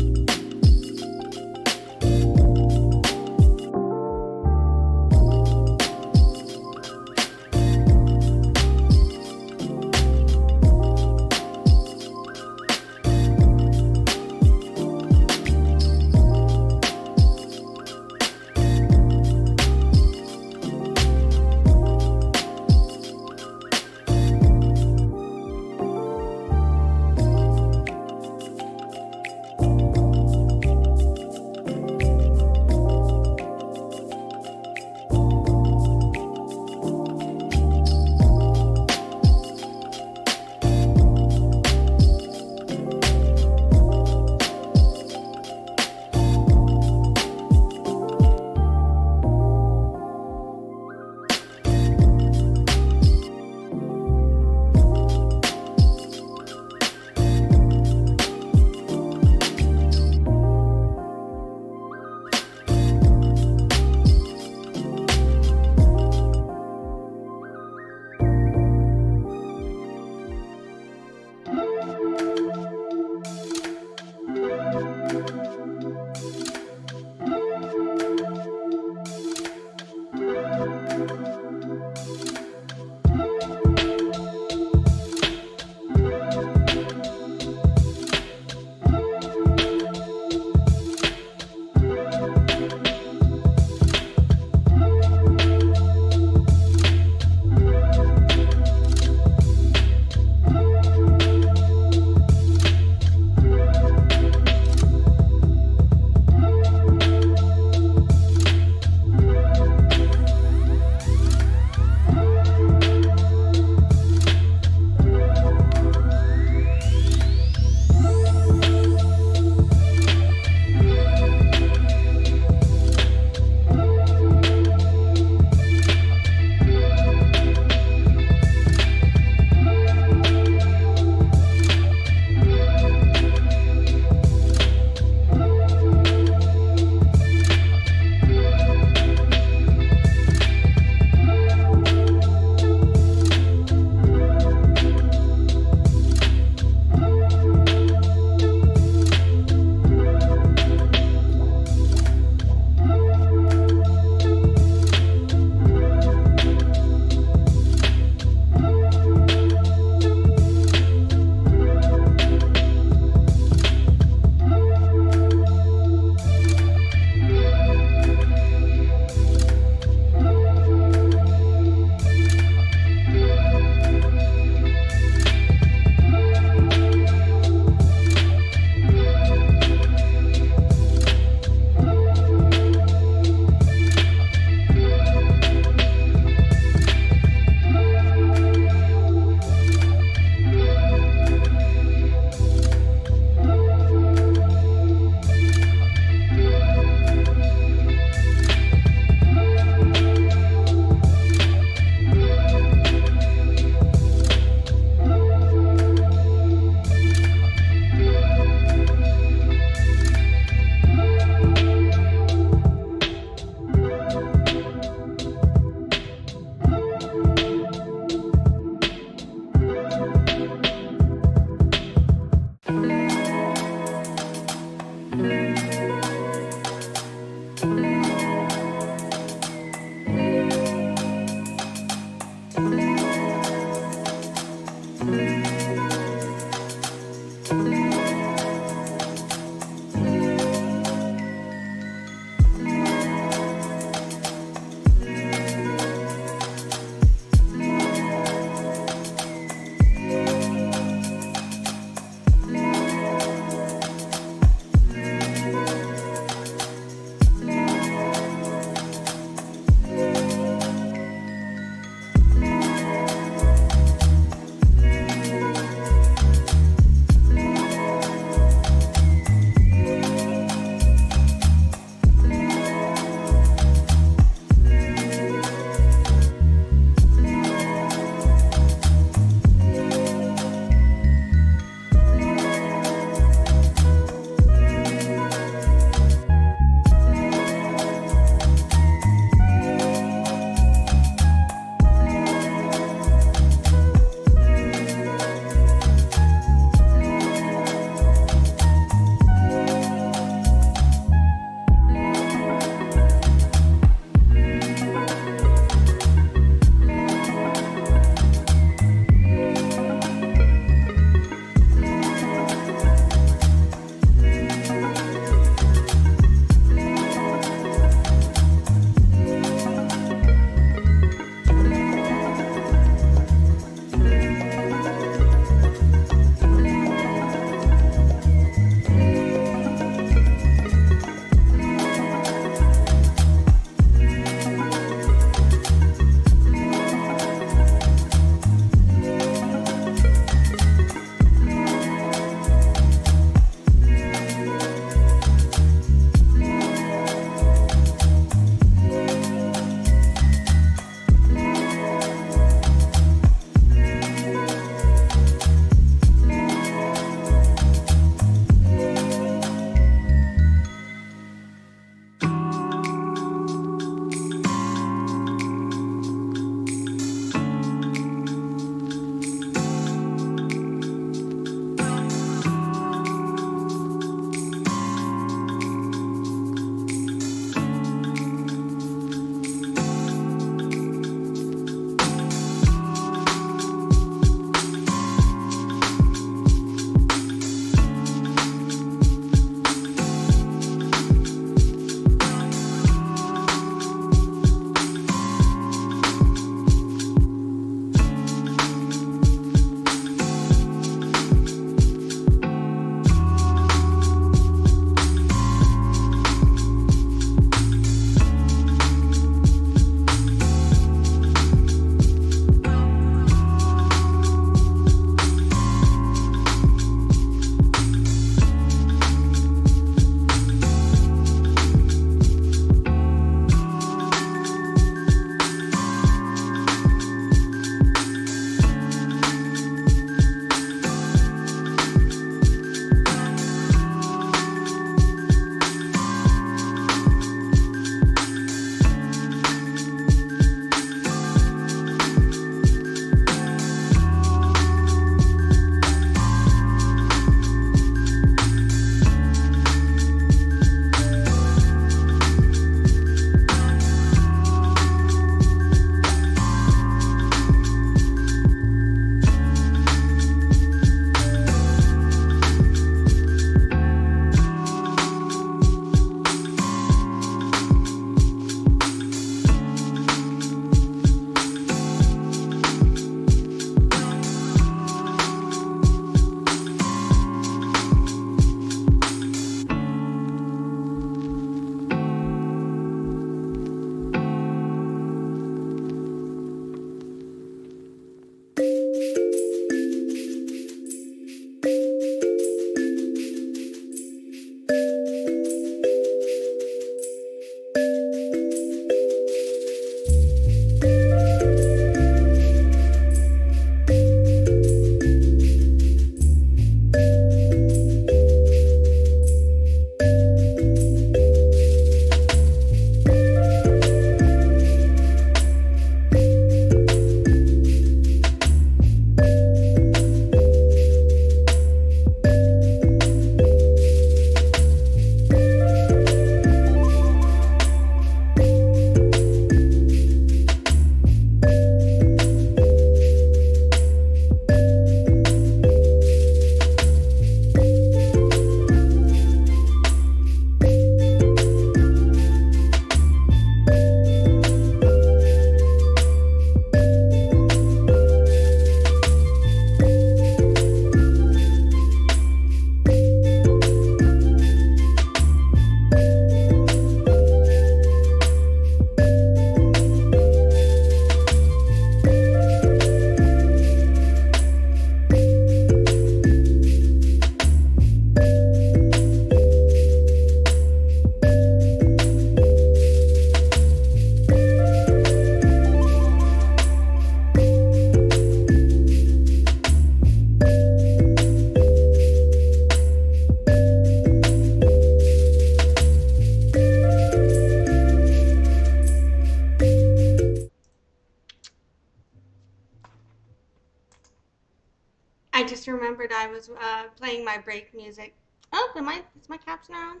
I was playing my break music. Oh, is my caption on?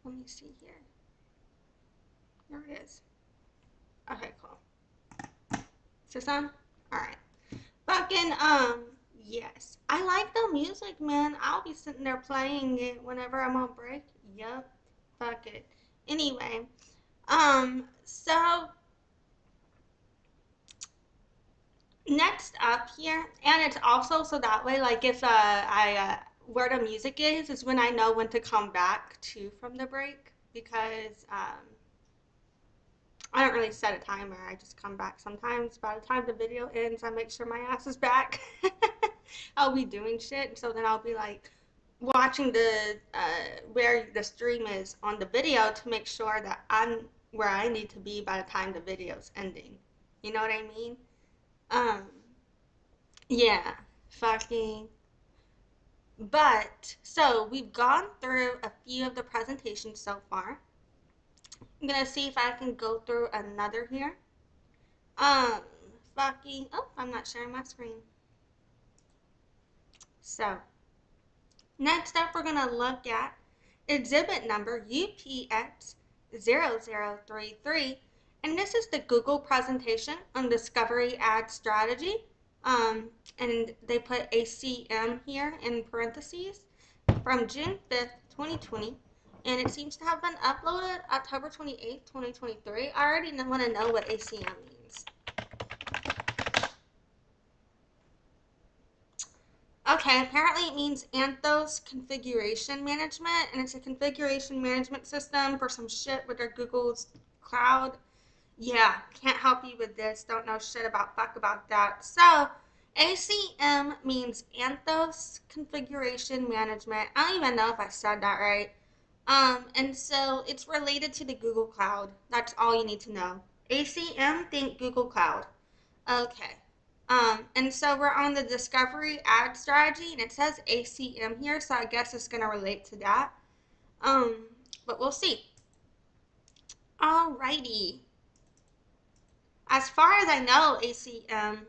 Let me see here. There it is. Okay, cool. Is this on? Alright. Fucking, yes. I like the music, man. I'll be sitting there playing it whenever I'm on break. Yup. Fuck it. Anyway, so next up here, and it's also so that way, like if where the music is when I know when to come back to from the break because I don't really set a timer. I just come back sometimes. By the time the video ends, I make sure my ass is back. I'll be doing shit, so then I'll be like watching the where the stream is on the video to make sure that I'm where I need to be by the time the video's ending. You know what I mean? Um, yeah, fucking. But so we've gone through a few of the presentations so far. I'm gonna see if I can go through another here. Um, fucking. Oh, I'm not sharing my screen. So next up, we're gonna look at exhibit number UPX0033, and this is the Google presentation on discovery ad strategy. And they put ACM here in parentheses from June 5th, 2020, and it seems to have been uploaded October 28th, 2023. I already want to know what ACM means. Okay, apparently it means Anthos Configuration Management, and it's a configuration management system for some shit with their Google's cloud. Yeah, can't help you with this. Don't know shit about fuck about that. So, ACM means Anthos Configuration Management. I don't even know if I said that right. And so it's related to the Google Cloud. That's all you need to know. ACM, think Google Cloud. Okay. And so we're on the discovery ad strategy, and it says ACM here, so I guess it's gonna relate to that. But we'll see. Alrighty. As far as I know, ACM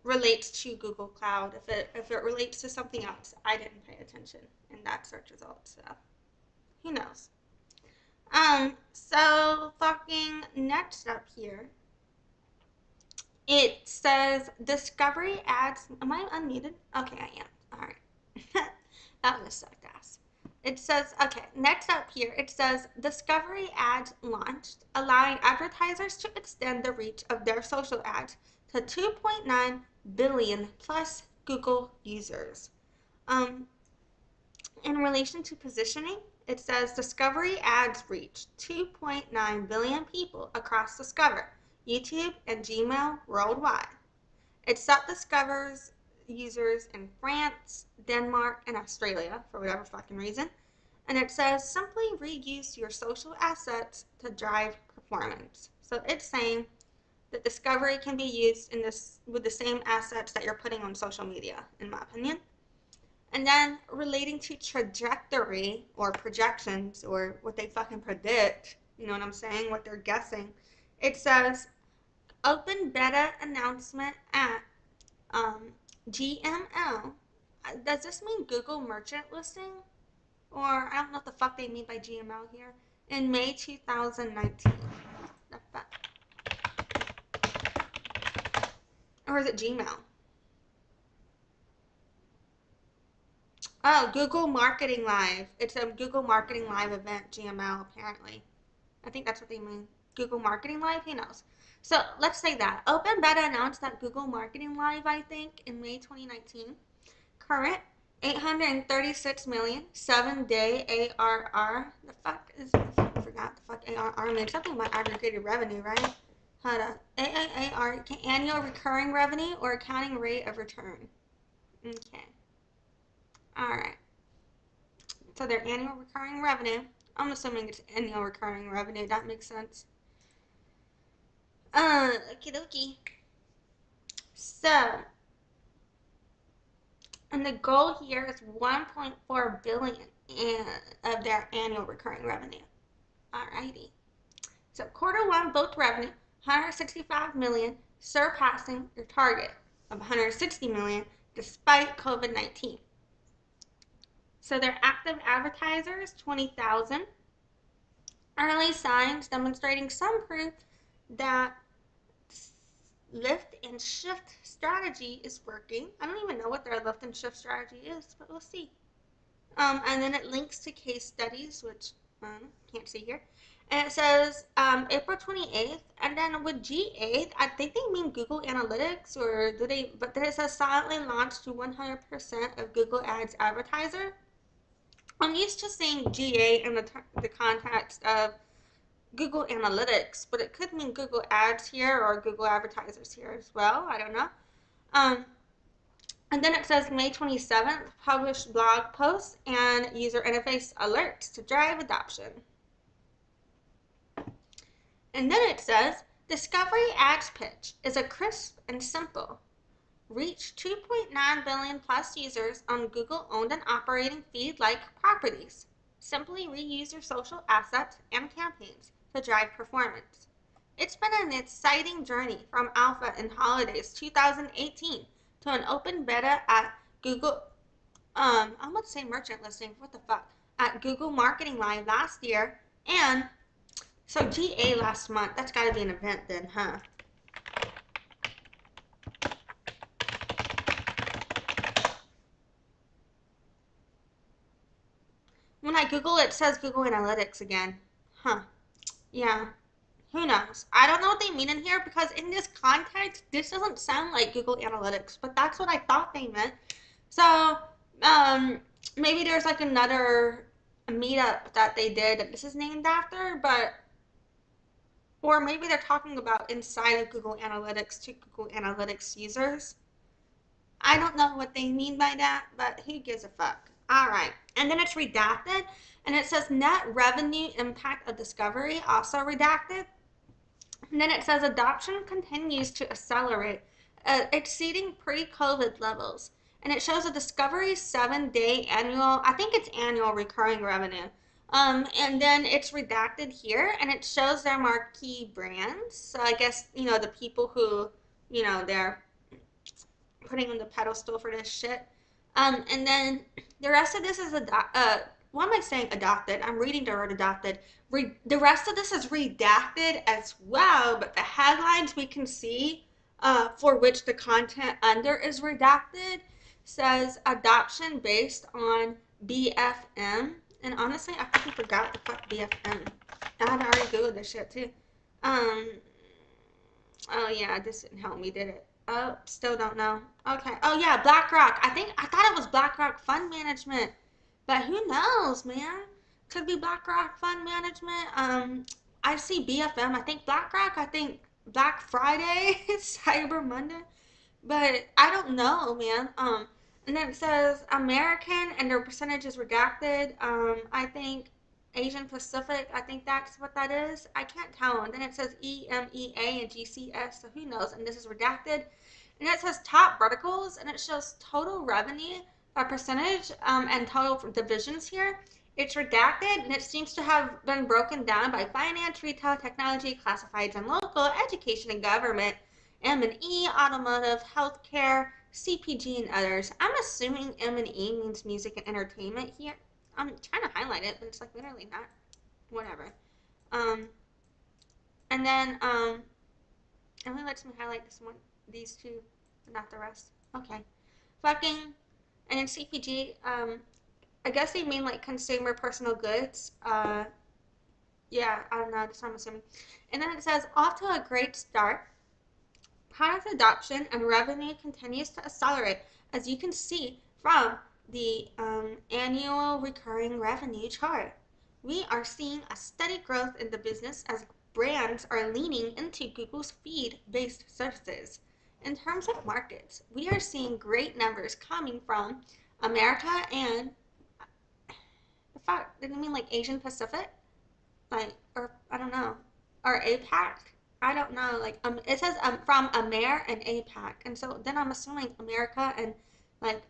relates to Google Cloud. If it relates to something else, I didn't pay attention in that search result, so who knows? So fucking next up here, it says discovery ads. Am I unmuted? Okay, I am. All right. That was sucked ass. It says, okay, next up here, it says discovery ads launched, allowing advertisers to extend the reach of their social ads to 2.9 billion plus Google users. In relation to positioning, it says Discovery ads reach 2.9 billion people across Discover, YouTube, and Gmail worldwide. It sought Discover's users in France, Denmark, and Australia for whatever fucking reason. And it says simply reuse your social assets to drive performance. So it's saying that Discovery can be used in this with the same assets that you're putting on social media, in my opinion. And then relating to trajectory or projections or what they fucking predict, you know what I'm saying, what they're guessing, it says open beta announcement at GML. Does this mean Google Merchant Listing? Or I don't know what the fuck they mean by GML here. In May 2019. The fuck? Or is it Gmail? Oh, Google Marketing Live. It's a Google Marketing Live event, GML, apparently. I think that's what they mean. Google Marketing Live? Who knows? So let's say that. Open Beta announced that Google Marketing Live, I think, in May 2019. Current 836 million, 7-day ARR. The fuck is, I forgot the fuck ARR means. Something about aggregated revenue, right? Hold up. AAR, annual recurring revenue or accounting rate of return. Okay. Alright. So their annual recurring revenue. I'm assuming it's annual recurring revenue. That makes sense. Okie dokie. So, and the goal here is 1.4 billion of their annual recurring revenue. Alrighty. So quarter one booked revenue 165 million, surpassing your target. of 160 million despite COVID-19. So their active advertisers, 20,000. Early signs demonstrating some proof that lift and shift strategy is working. I don't even know what their lift and shift strategy is, but we'll see. And then it links to case studies, which can't see here. And it says April 28th. And then with G8, I think they mean Google Analytics, or do they? But then it says silently launched to 100% of Google Ads advertiser. I'm used to seeing G8 in the context of Google Analytics, but it could mean Google Ads here or Google Advertisers here as well. I don't know. Um, and then it says May 27th, published blog posts and user interface alerts to drive adoption. And then it says Discovery Ads pitch is a crisp and simple. Reach 2.9 billion plus users on Google owned and operating feed-like properties. Simply reuse your social assets and campaigns to drive performance. It's been an exciting journey from alpha in holidays 2018 to an open beta at Google, I'm going to say merchant listing, what the fuck, at Google Marketing Live last year, and so GA last month. That's got to be an event then, huh? When I Google it, it says Google Analytics again. Huh. Yeah. Who knows? I don't know what they mean in here because in this context, this doesn't sound like Google Analytics, but that's what I thought they meant. So, maybe there's like another meetup that they did that this is named after, but, or maybe they're talking about inside of Google Analytics to Google Analytics users. I don't know what they mean by that, but who gives a fuck? All right. And then it's redacted, and it says net revenue impact of discovery, also redacted. And then it says adoption continues to accelerate, exceeding pre-COVID levels. And it shows a Discovery 7-day annual, I think it's annual recurring revenue. And then it's redacted here, and it shows their marquee brands. So I guess, the people who, they're putting on the pedestal for this shit. And then the rest of this is what am I saying adopted? I'm reading the word adopted. The rest of this is redacted as well, but the headlines we can see for which the content under is redacted says adoption based on BFM. And honestly, I fucking forgot what the fuck BFM. I had already Googled this shit too. Oh yeah, this didn't help me, did it? Oh, still don't know. Okay. Oh yeah, BlackRock. I thought it was BlackRock Fund Management, but who knows, man? Could be BlackRock Fund Management. I see BFM. I think BlackRock. I think Black Friday, Cyber Monday, but I don't know, man. And then it says American and their percentage is redacted. I think Asian Pacific, I think that's what that is. I can't tell. And then it says EMEA and GCS, so who knows? And this is redacted. And it says top verticals, and it shows total revenue percentage and total divisions here. It's redacted, and it seems to have been broken down by finance, retail, technology, classifieds, and local, education and government, M&E, automotive, healthcare, CPG, and others. I'm assuming M&E means music and entertainment here. I'm trying to highlight it, but it's like literally not. Whatever. And then it only lets me highlight this one, these two, but not the rest. Okay. Fucking, and in CPG, I guess they mean like consumer personal goods. Yeah, I don't know. That's what I'm assuming. And then it says off to a great start. Product adoption and revenue continues to accelerate, as you can see from the annual recurring revenue chart. We are seeing a steady growth in the business as brands are leaning into Google's feed-based services. In terms of markets, we are seeing great numbers coming from America and, the fuck, did it mean like Asian Pacific? Like, or I don't know, or APAC? I don't know, like, it says from Amer and APAC, and so then I'm assuming America and like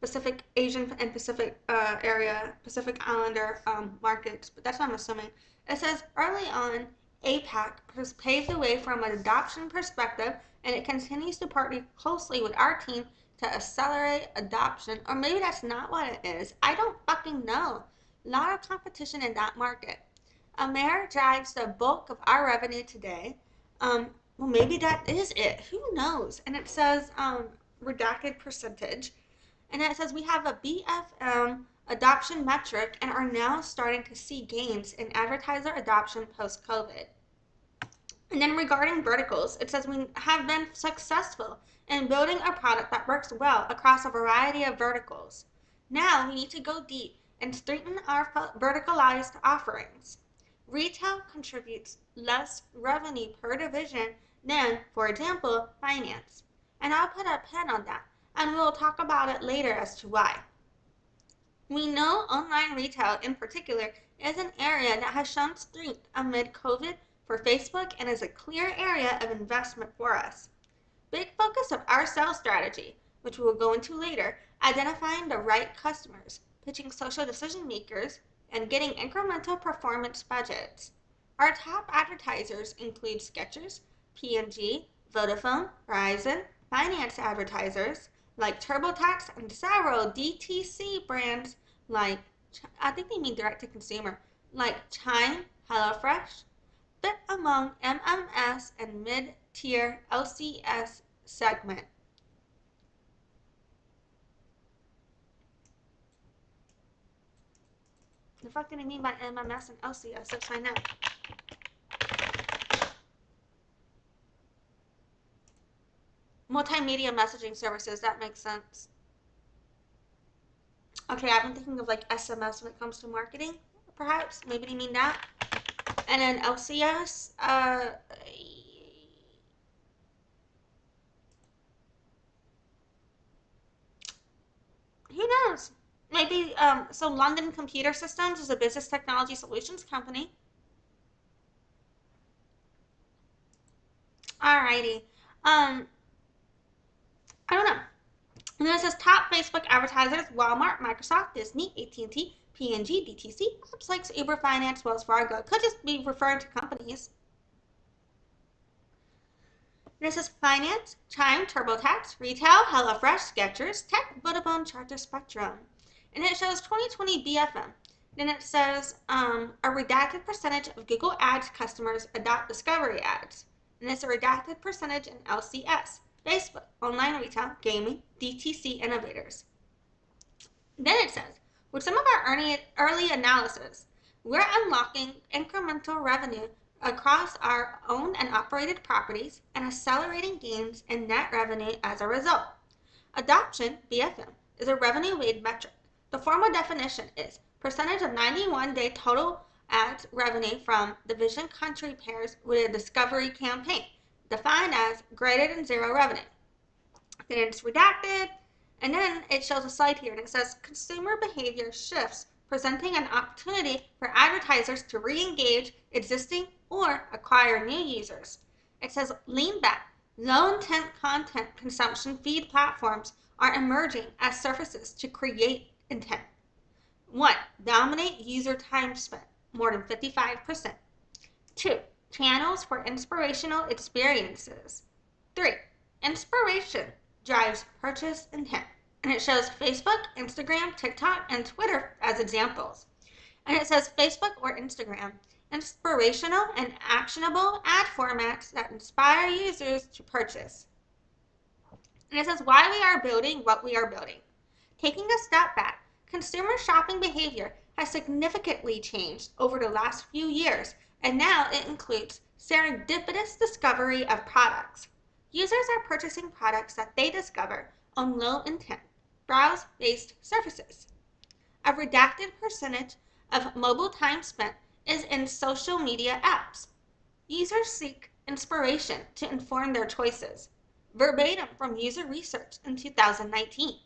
Pacific, Asian and Pacific area, Pacific Islander markets, but that's what I'm assuming. It says early on, APAC has paved the way from an adoption perspective and it continues to partner closely with our team to accelerate adoption. Or maybe that's not what it is. I don't fucking know. A lot of competition in that market. Amer drives the bulk of our revenue today. Well, maybe that is it. Who knows? And it says redacted percentage. And it says we have a BFM adoption metric and are now starting to see gains in advertiser adoption post-COVID. And then regarding verticals, it says we have been successful in building a product that works well across a variety of verticals. Now we need to go deep and strengthen our verticalized offerings. Retail contributes less revenue per division than, for example, finance. And I'll put a pin on that, and we'll talk about it later as to why. We know online retail in particular is an area that has shown strength amid COVID for Facebook and is a clear area of investment for us. Big focus of our sales strategy, which we will go into later, identifying the right customers, pitching social decision makers, and getting incremental performance budgets. Our top advertisers include Skechers, P&G, Vodafone, Verizon, finance advertisers like TurboTax, and several DTC brands like, I think they mean direct to consumer, like Chime, HelloFresh, fit among MMS and mid-tier LCS segment. The fuck did I mean by MMS and LCS? Let's find out. Multimedia messaging services, that makes sense. Okay, I've been thinking of like SMS when it comes to marketing, perhaps. Maybe they mean that. And then LCS, who knows? Maybe, so London Computer Systems is a business technology solutions company. Alrighty. I don't know. And then it says top Facebook advertisers: Walmart, Microsoft, Disney, AT&T, P&G, DTC, apps like Uber Finance, Wells Fargo. Could just be referring to companies. And it says finance, Chime, TurboTax, retail, HelloFresh, Skechers, Tech, Vodafone, Charter, Spectrum. And it shows 2020 BFM. Then it says a redacted percentage of Google Ads customers adopt discovery ads. And it's a redacted percentage in LCS. Facebook, online retail, gaming, DTC innovators. Then it says, with some of our early analysis, we're unlocking incremental revenue across our owned and operated properties and accelerating gains in net revenue as a result. Adoption, BFM, is a revenue-weighted metric. The formal definition is percentage of 91-day total ads revenue from division country pairs with a discovery campaign, defined as greater than zero revenue. Then it's redacted, and then it shows a slide here, and it says consumer behavior shifts, presenting an opportunity for advertisers to re-engage existing or acquire new users. It says lean back, low-intent content consumption feed platforms are emerging as surfaces to create intent. 1. Dominate user time spent, more than 55%. 2. Channels for inspirational experiences. 3. Inspiration drives purchase intent. And it shows Facebook, Instagram, TikTok, and Twitter as examples. And it says Facebook or Instagram, inspirational and actionable ad formats that inspire users to purchase. And it says why we are building what we are building. Taking a step back, consumer shopping behavior has significantly changed over the last few years, and now it includes serendipitous discovery of products. Users are purchasing products that they discover on low intent, browse-based surfaces. A redacted percentage of mobile time spent is in social media apps. Users seek inspiration to inform their choices. Verbatim from user research in 2019.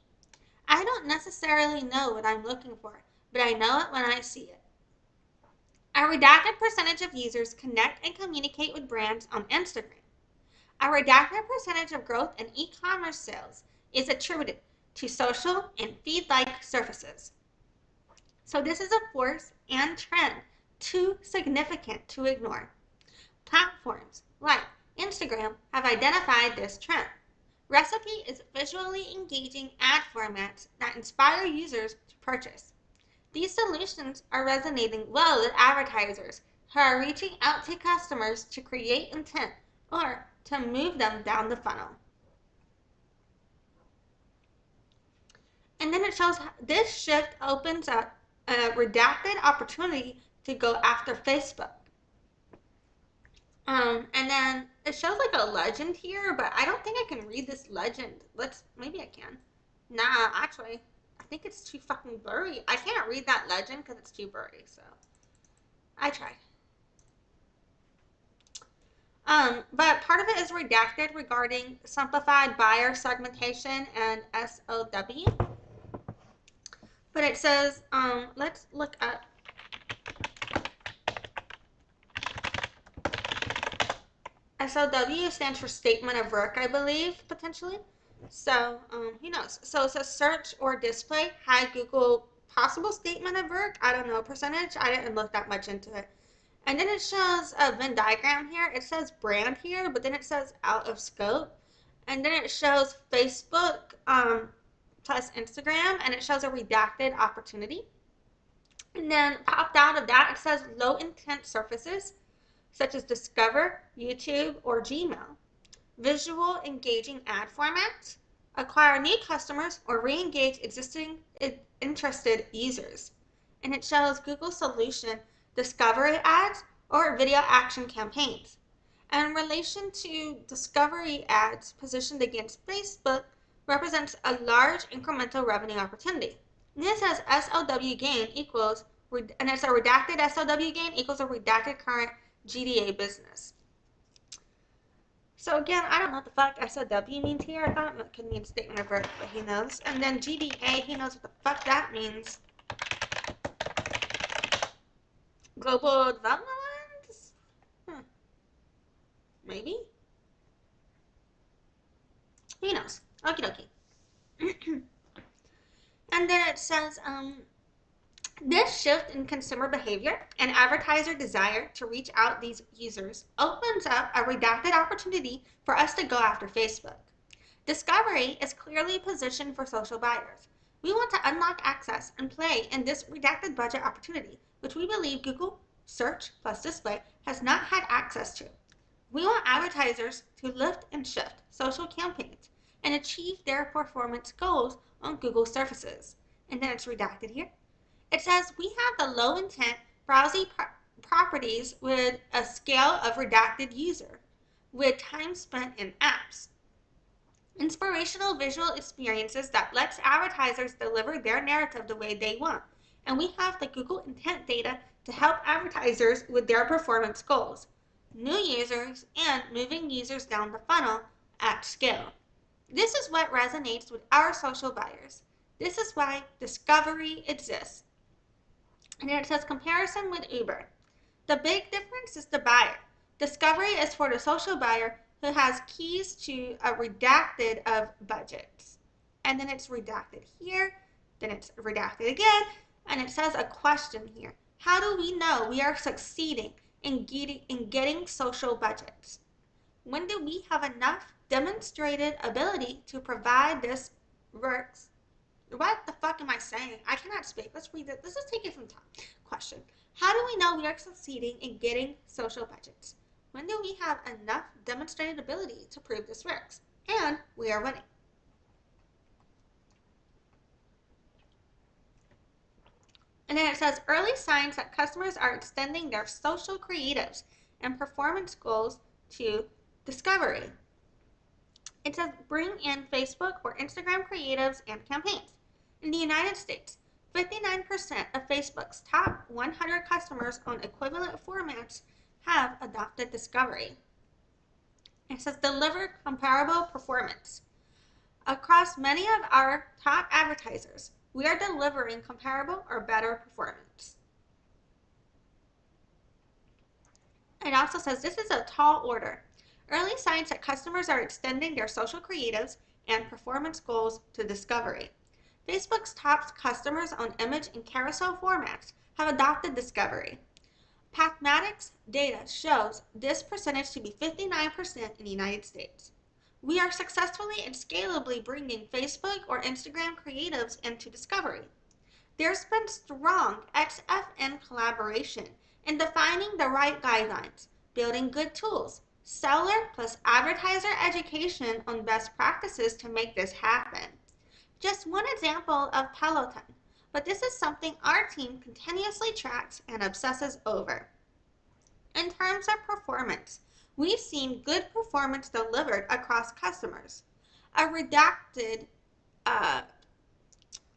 I don't necessarily know what I'm looking for, but I know it when I see it. A redacted percentage of users connect and communicate with brands on Instagram. A redacted percentage of growth in e-commerce sales is attributed to social and feed-like surfaces. So this is a force and trend too significant to ignore. Platforms like Instagram have identified this trend. Recipe is visually engaging ad formats that inspire users to purchase. These solutions are resonating well with advertisers who are reaching out to customers to create intent or to move them down the funnel. And then it shows this shift opens up a redacted opportunity to go after Facebook. And then it shows like a legend here, but I don't think I can read this legend. Maybe I can. Nah, actually, I think it's too fucking blurry. I can't read that legend because it's too blurry, so I tried. But part of it is redacted regarding simplified buyer segmentation and SOW. But it says, let's look up. SOW stands for statement of work, I believe, potentially. So, who knows? So it says search or display high Google possible statement of work. I don't know percentage. I didn't look that much into it. And then it shows a Venn diagram here. It says brand here, but then it says out of scope. And then it shows Facebook plus Instagram, and it shows a redacted opportunity. And then popped out of that, it says low intent surfaces, such as Discover, YouTube, or Gmail. Visual engaging ad formats, acquire new customers, or re-engage existing interested users. And it shows Google solution, discovery ads, or video action campaigns. And in relation to discovery ads positioned against Facebook, represents a large incremental revenue opportunity. And this says SOW gain equals, and it's a redacted SOW gain equals a redacted current GDA business. So again, I don't know what the fuck SOW means here. I thought it could mean statement of work, but he knows. And then GDA, he knows what the fuck that means. Global Development Alliance? Maybe? He knows. Okie dokie. And then it says, this shift in consumer behavior and advertiser desire to reach out these users opens up a redacted opportunity for us to go after Facebook. Discovery is clearly positioned for social buyers. We want to unlock access and play in this redacted budget opportunity, which we believe Google Search plus Display has not had access to. We want advertisers to lift and shift social campaigns and achieve their performance goals on Google surfaces. And then it's redacted here. It says we have the low intent browsing properties with a scale of redacted user with time spent in apps. Inspirational visual experiences that lets advertisers deliver their narrative the way they want. And we have the Google intent data to help advertisers with their performance goals, new users, and moving users down the funnel at scale. This is what resonates with our social buyers. This is why discovery exists. And then it says comparison with Uber. The big difference is the buyer. Discovery is for the social buyer who has keys to a redacted of budgets. And then it's redacted here, then it's redacted again, and it says a question here. How do we know we are succeeding in getting social budgets? When do we have enough demonstrated ability to provide this works? What the fuck am I saying? I cannot speak. Let's read it. Let's just take it from the top. Question. How do we know we are succeeding in getting social budgets? When do we have enough demonstrated ability to prove this works? And we are winning. And then it says early signs that customers are extending their social creatives and performance goals to discovery. It says bring in Facebook or Instagram creatives and campaigns. In the United States, 59% of Facebook's top 100 customers on equivalent formats have adopted discovery. It says deliver comparable performance. Across many of our top advertisers, we are delivering comparable or better performance. It also says this is a tall order. Early signs that customers are extending their social creatives and performance goals to discovery. Facebook's top customers on image and carousel formats have adopted discovery. Pathmatics data shows this percentage to be 59% in the United States. We are successfully and scalably bringing Facebook or Instagram creatives into discovery. There's been strong XFN collaboration in defining the right guidelines, building good tools, seller plus advertiser education on best practices to make this happen. Just one example of Peloton, but this is something our team continuously tracks and obsesses over. In terms of performance, we've seen good performance delivered across customers. A redacted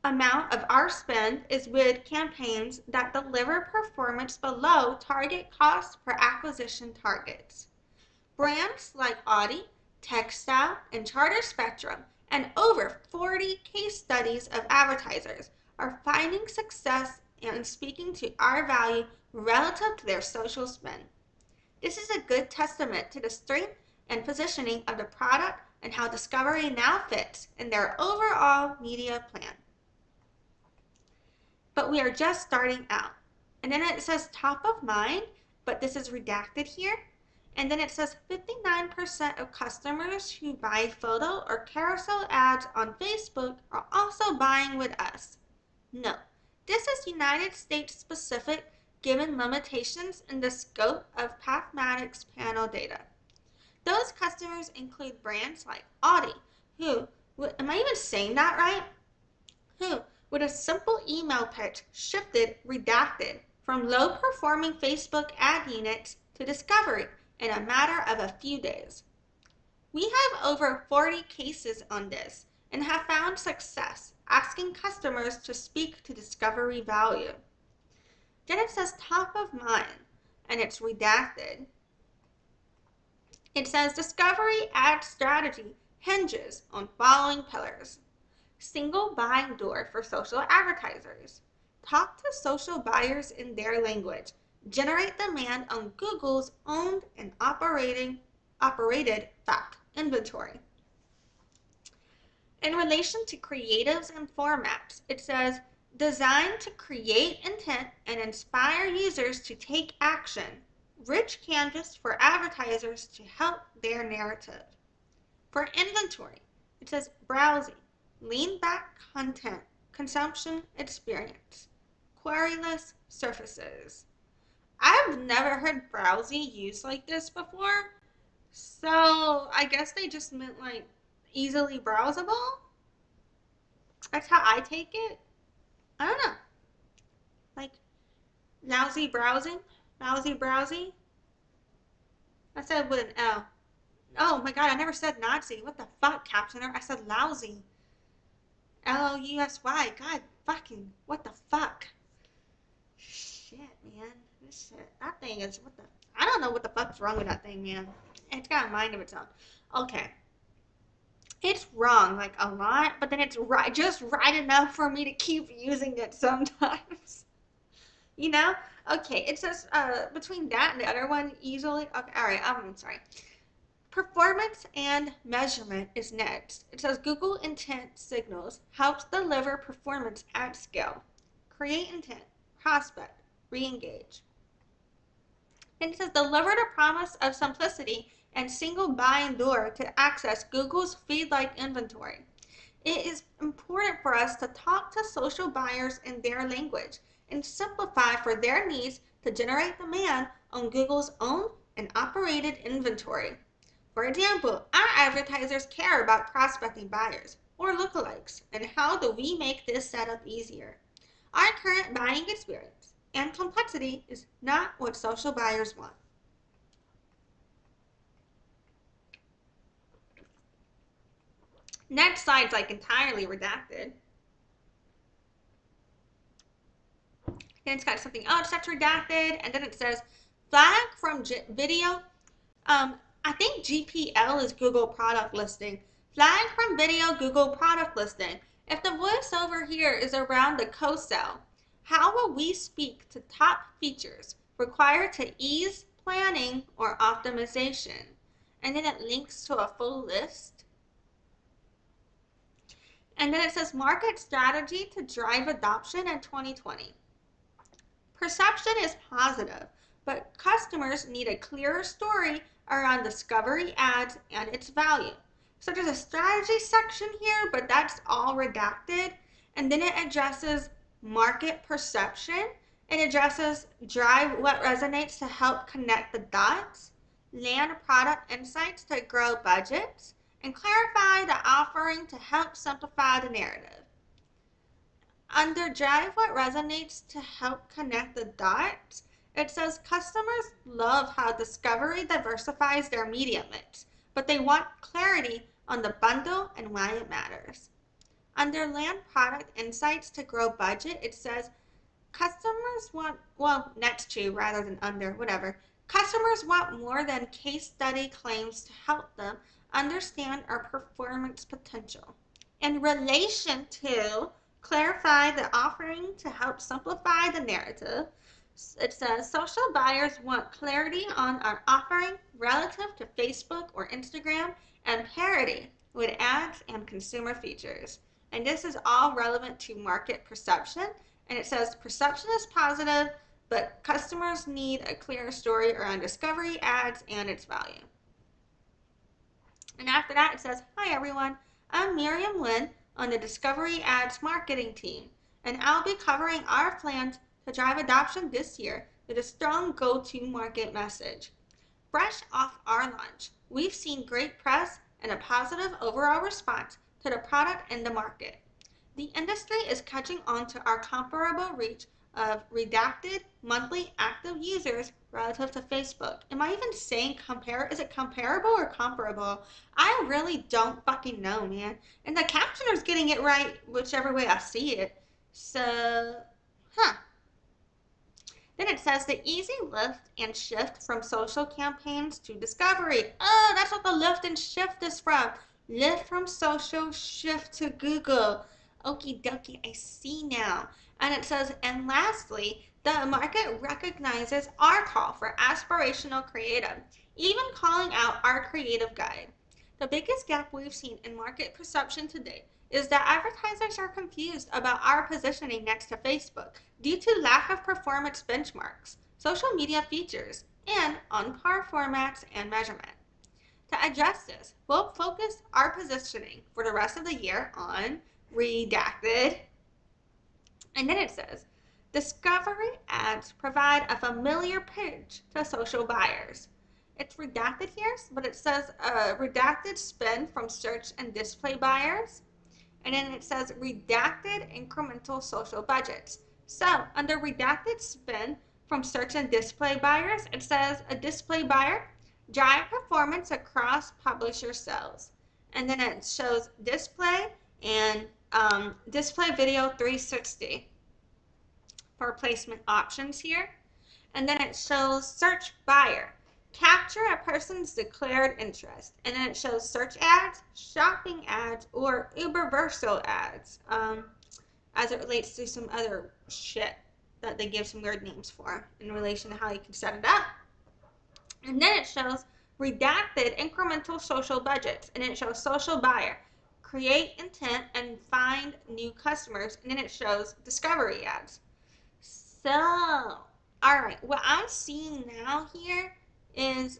amount of our spend is with campaigns that deliver performance below target cost per acquisition targets. Brands like Audi, Textile, and Charter Spectrum, and over 40 case studies of advertisers are finding success and speaking to our value relative to their social spend. This is a good testament to the strength and positioning of the product and how discovery now fits in their overall media plan. But we are just starting out. And then it says top of mind, but this is redacted here. And then it says 59% of customers who buy photo or carousel ads on Facebook are also buying with us. No, this is United States specific given limitations in the scope of Pathmatics panel data. Those customers include brands like Audi, who, am I even saying that right? Who, with a simple email pitch, shifted redacted from low-performing Facebook ad units to discovery in a matter of a few days. We have over 40 cases on this and have found success asking customers to speak to discovery value. Then it says top of mind, and it's redacted. It says discovery ad strategy hinges on following pillars. Single buying door for social advertisers. Talk to social buyers in their language. Generate demand on Google's owned and operated inventory. In relation to creatives and formats, it says designed to create intent and inspire users to take action. Rich canvas for advertisers to help their narrative. For inventory, it says browsing. Lean back content, consumption experience, queryless surfaces. I've never heard browsy used like this before, so I guess they just meant like easily browsable. That's how I take it. I don't know. Like lousy browsing, lousy browsy. I said with an L. Oh my god, I never said Nazi. What the fuck, captioner? I said lousy. Lousy. God fucking, what the fuck? Shit, man. This shit, that thing is, I don't know what the fuck's wrong with that thing, man. It's got a mind of its own. Okay. It's wrong, like a lot, but then it's right, just right enough for me to keep using it sometimes. You know? Okay, it says, between that and the other one, easily, okay, alright, I'm sorry. Performance and measurement is next. It says Google Intent Signals helps deliver performance at scale. Create intent, prospect, re-engage. And it says deliver the promise of simplicity and single buying door to access Google's feed-like inventory. It is important for us to talk to social buyers in their language and simplify for their needs to generate demand on Google's owned and operated inventory. For example, our advertisers care about prospecting buyers or lookalikes, and how do we make this setup easier? Our current buying experience and complexity is not what social buyers want. Next slide's like entirely redacted. Then it's got something else that's redacted, and then it says flag from video. I think GPL is Google product listing. Flag from video Google product listing. If the voiceover here is around the co-sell, how will we speak to top features required to ease planning or optimization? And then it links to a full list. And then it says market strategy to drive adoption in 2020. Perception is positive, but customers need a clearer story around discovery ads and its value. So there's a strategy section here, but that's all redacted. And then it addresses market perception. It addresses drive what resonates to help connect the dots, land product insights to grow budgets, and clarify the offering to help simplify the narrative. Under drive what resonates to help connect the dots, it says customers love how Discovery diversifies their media mix, but they want clarity on the bundle and why it matters. Under land product insights to grow budget, it says customers want, well, next to rather than under, whatever. Customers want more than case study claims to help them understand our performance potential. In relation to clarify the offering to help simplify the narrative, it says social buyers want clarity on our offering relative to Facebook or Instagram and parity with ads and consumer features. And this is all relevant to market perception. And it says perception is positive, but customers need a clear story around discovery, ads, and its value. And after that, it says, hi everyone, I'm Miriam Lynn on the Discovery Ads marketing team, and I'll be covering our plans to drive adoption this year with a strong go-to market message. Fresh off our launch, we've seen great press and a positive overall response to the product and the market. The industry is catching on to our comparable reach of redacted monthly active users relative to Facebook. Am I even saying compare? Is it comparable or comparable? I really don't fucking know, man. And the captioner's getting it right, whichever way I see it. So, huh. Then it says the easy lift and shift from social campaigns to discovery. Oh, that's what the lift and shift is from. Lift from social, shift to Google. Okie dokie, I see now. And it says, and lastly, the market recognizes our call for aspirational creative, even calling out our creative guide. The biggest gap we've seen in market perception today is that advertisers are confused about our positioning next to Facebook due to lack of performance benchmarks, social media features, and on-par formats and measurement. To address this, we'll focus our positioning for the rest of the year on redacted. And then it says, discovery ads provide a familiar pitch to social buyers. It's redacted here, but it says redacted spend from search and display buyers. And then it says redacted incremental social budgets. So under redacted spend from search and display buyers, it says a display buyer, drive performance across publisher sales. And then it shows display and display video 360 for placement options here. And then it shows search buyer, capture a person's declared interest. And then it shows search ads, shopping ads, or universal ads, as it relates to some other shit that they give some weird names for in relation to how you can set it up. And then it shows redacted incremental social budgets. And then it shows social buyer, create intent and find new customers. And then it shows discovery ads. So, all right, what I'm seeing now here is,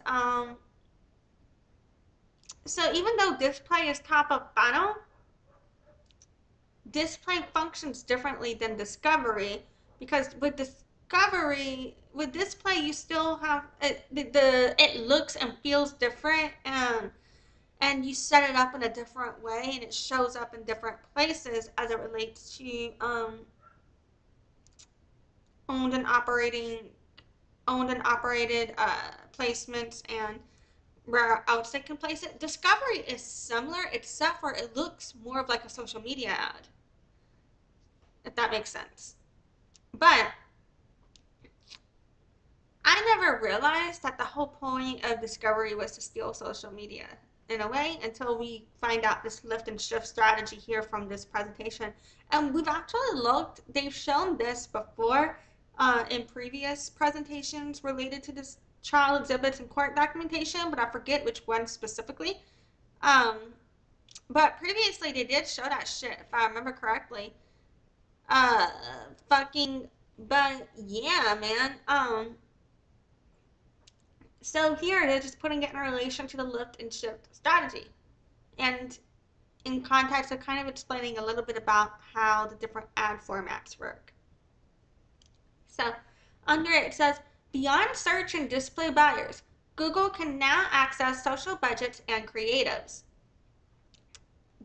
so even though display is top of funnel, display functions differently than discovery, because with display you still have it looks and feels different, and you set it up in a different way and it shows up in different places as it relates to owned and operated placements and where else they can place it. Discovery is similar, except for it looks more of like a social media ad, if that makes sense. But I never realized that the whole point of discovery was to steal social media in a way until we find out this lift and shift strategy here from this presentation. And we've actually looked, they've shown this before in previous presentations related to this trial exhibits and court documentation, but I forget which one specifically. But previously they did show that shit, if I remember correctly. But yeah, man. So here it is, just putting it in relation to the lift and shift strategy. And in context of kind of explaining a little bit about how the different ad formats work. So under it says, beyond search and display buyers, Google can now access social budgets and creatives.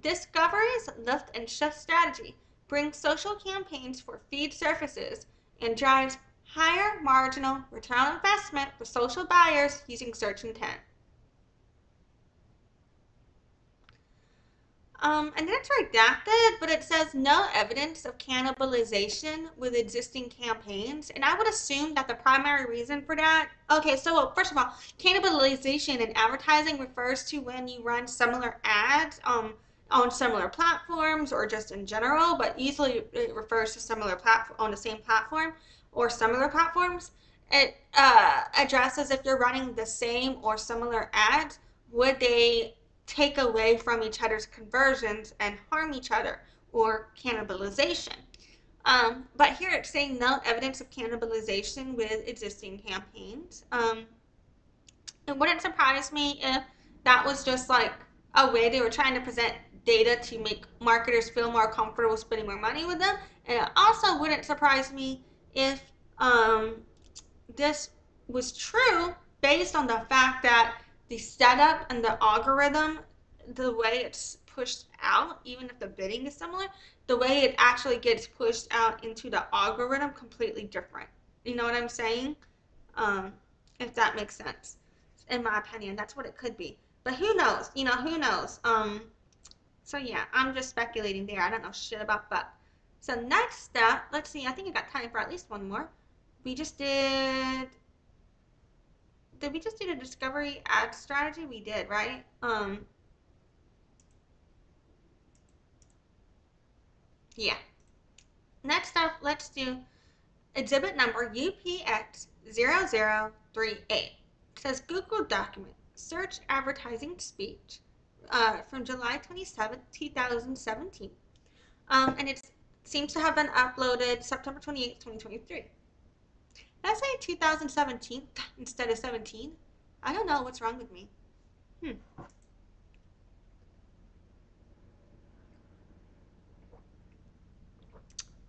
Discovery's lift and shift strategy brings social campaigns for feed surfaces and drives higher marginal return on investment for social buyers using search intent. And then it's redacted, but it says no evidence of cannibalization with existing campaigns. And I would assume that the primary reason for that, okay, so first of all, cannibalization in advertising refers to when you run similar ads on similar platforms or just in general, but usually it refers to similar platform on the same platform or similar platforms. It addresses if you're running the same or similar ads, would they take away from each other's conversions and harm each other, or cannibalization. But here it's saying no evidence of cannibalization with existing campaigns. It wouldn't surprise me if that was just like a way they were trying to present data to make marketers feel more comfortable spending more money with them. And it also wouldn't surprise me if this was true based on the fact that the setup and the algorithm, the way it's pushed out, even if the bidding is similar, the way it actually gets pushed out into the algorithm completely different. You know what I'm saying? If that makes sense. In my opinion, that's what it could be. But who knows? Who knows? So yeah, I'm just speculating there. I don't know shit about that. So next step, let's see, I think I got time for at least one more. We just did we just do the discovery ad strategy? We did, right? Yeah. Next up, let's do exhibit number UPX0038. It says Google document, search advertising speech from July 27th, 2017. And it seems to have been uploaded September 28th, 2023. Did I say 2017 instead of 17? I don't know what's wrong with me.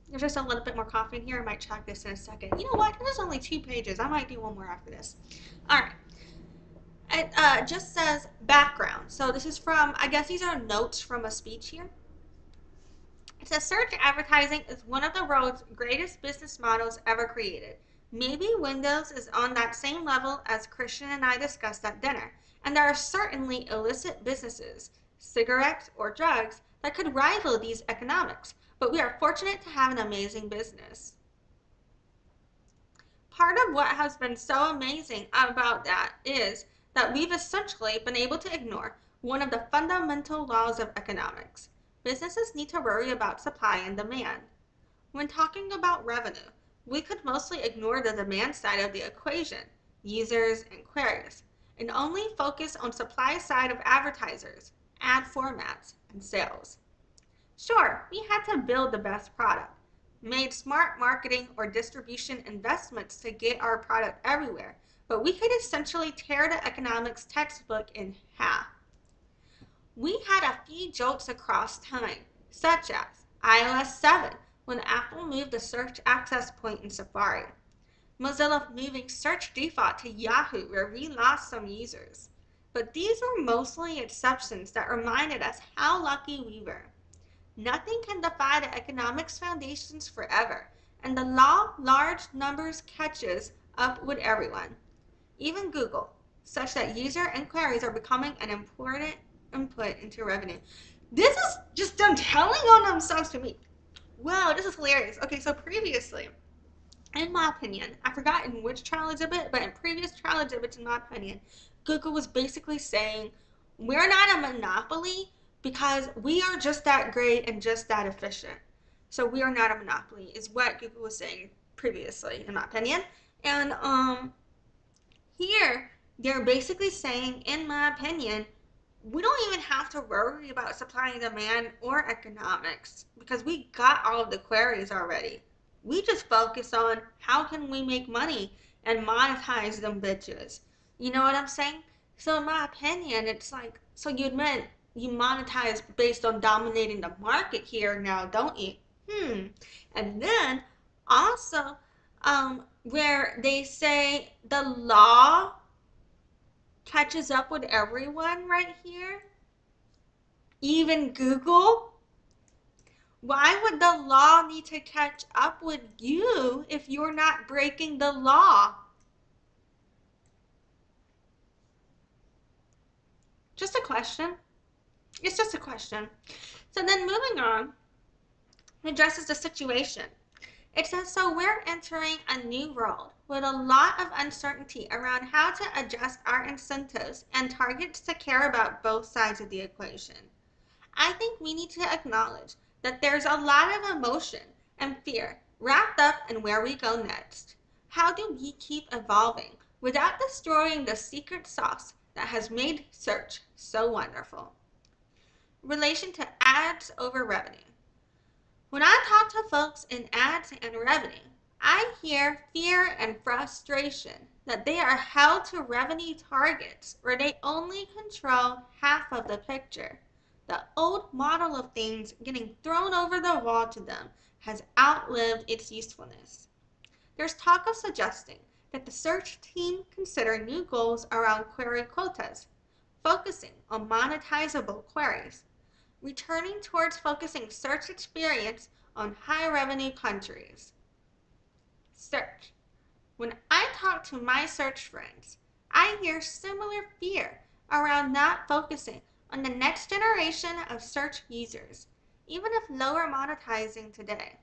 There's just a little bit more coffee in here. I might check this in a second. You know what? This is only 2 pages. I might do one more after this. All right. It just says background. So this is from, I guess these are notes from a speech here. It says search advertising is one of the world's greatest business models ever created. Maybe Windows is on that same level as Christian and I discussed at dinner. And there are certainly illicit businesses, cigarettes or drugs, that could rival these economics. But we are fortunate to have an amazing business. Part of what has been so amazing about that is that we've essentially been able to ignore one of the fundamental laws of economics. Businesses need to worry about supply and demand. When talking about revenue, we could mostly ignore the demand side of the equation, users and queries, and only focus on supply side of advertisers, ad formats, and sales. Sure, we had to build the best product, made smart marketing or distribution investments to get our product everywhere, but we could essentially tear the economics textbook in half. We had a few jolts across time, such as iOS 7 when Apple moved the search access point in Safari, Mozilla moving search default to Yahoo where we lost some users. But these were mostly exceptions that reminded us how lucky we were. Nothing can defy the economics foundations forever, and the law of large numbers catches up with everyone, even Google, such that user inquiries are becoming an important input into revenue. This is just them telling on themselves to me. Wow, this is hilarious. Okay, so previously, in my opinion, I forgot in which trial exhibit, but in previous trial exhibits, in my opinion, Google was basically saying, we're not a monopoly because we are just that great and just that efficient. So we are not a monopoly, is what Google was saying previously, in my opinion. And here, they're basically saying, in my opinion, we don't even have to worry about supply and demand or economics because we got all of the queries already. We just focus on how can we make money and monetize them bitches. You know what I'm saying? So in my opinion, it's like, so you admit you monetize based on dominating the market here now, don't you? And then also, where they say the law catches up with everyone right here, even Google. Why would the law need to catch up with you if you're not breaking the law? Just a question. It's just a question. So then moving on, it addresses the situation. It says, so we're entering a new world with a lot of uncertainty around how to adjust our incentives and targets to care about both sides of the equation. I think we need to acknowledge that there's a lot of emotion and fear wrapped up in where we go next. How do we keep evolving without destroying the secret sauce that has made search so wonderful? Relation to ads over revenue. When I talk to folks in ads and revenue, I hear fear and frustration that they are held to revenue targets where they only control half of the picture. The old model of things getting thrown over the wall to them has outlived its usefulness. There's talk of suggesting that the search team consider new goals around query quotas, focusing on monetizable queries, returning towards focusing search experience on high revenue countries. Search. When I talk to my search friends, I hear similar fear around not focusing on the next generation of search users, even if lower monetizing today.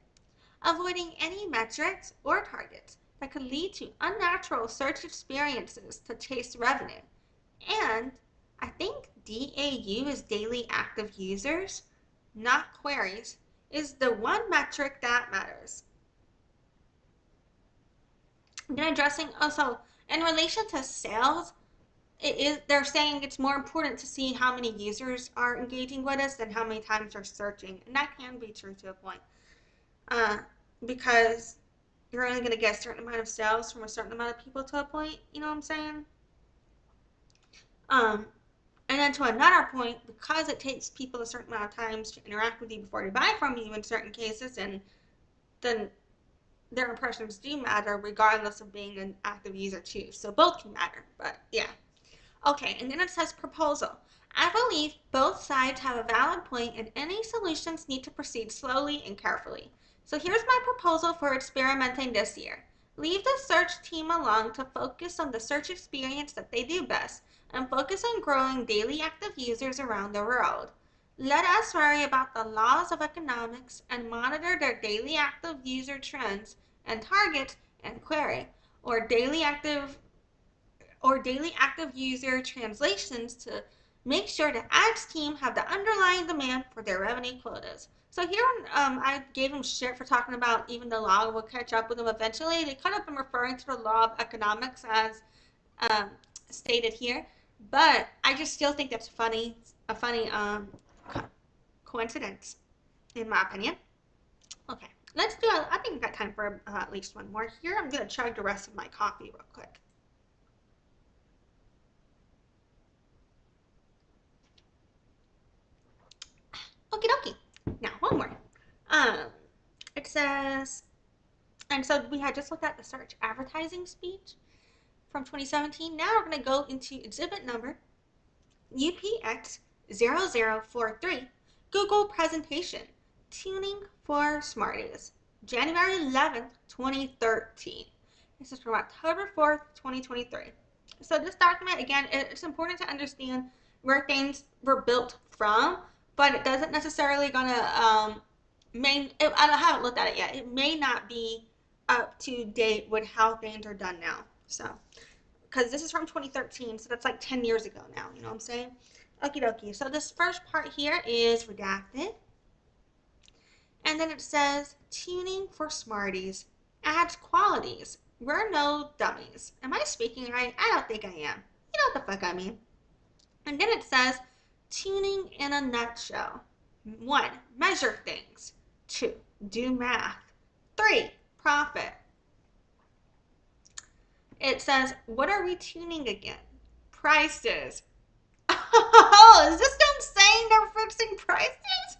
Avoiding any metrics or targets that could lead to unnatural search experiences to chase revenue. And I think DAU is daily active users, not queries, is the one metric that matters. Then addressing also in relation to sales, they're saying it's more important to see how many users are engaging with us than how many times they're searching, and that can be true to a point, because you're only going to get a certain amount of sales from a certain amount of people to a point. You know what I'm saying? Um, And then to another point, because it takes people a certain amount of times to interact with you before they buy from you in certain cases, and then their impressions do matter regardless of being an active user too. So both can matter, but yeah. Okay, and then it says proposal. I believe both sides have a valid point and any solutions need to proceed slowly and carefully. So here's my proposal for experimenting this year. Leave the search team alone to focus on the search experience that they do best and focus on growing daily active users around the world. Let us worry about the laws of economics and monitor their daily active user trends and targets and query, or daily active user translations to make sure the ads team have the underlying demand for their revenue quotas. So here I gave them shit for talking about even the law will catch up with them eventually. They could have been referring to the law of economics as um, stated here, but I just still think that's a funny coincidence, in my opinion. Okay, let's do. I think we've got time for at least one more here. I'm gonna chug the rest of my coffee real quick. Okie dokie. Now, one more. Um, it says, and so we had just looked at the search advertising speech from 2017. Now we're going to go into exhibit number UPX0043, Google presentation, tuning for Smarties, January 11th, 2013. This is from October 4th, 2023. So this document, again, it's important to understand where things were built from, but it doesn't necessarily gonna I haven't looked at it yet. It may not be up to date with how things are done now. So, because this is from 2013, so that's like 10 years ago now. You know what I'm saying? Okie dokie. So this first part here is redacted, and then it says tuning for Smarties adds qualities. We're no dummies. Am I speaking right? I don't think I am. You know what the fuck I mean. And then it says tuning in a nutshell. 1. Measure things. 2. Do math. 3. Profit. It says, what are we tuning again? prices. Oh, is this them saying they're fixing prices?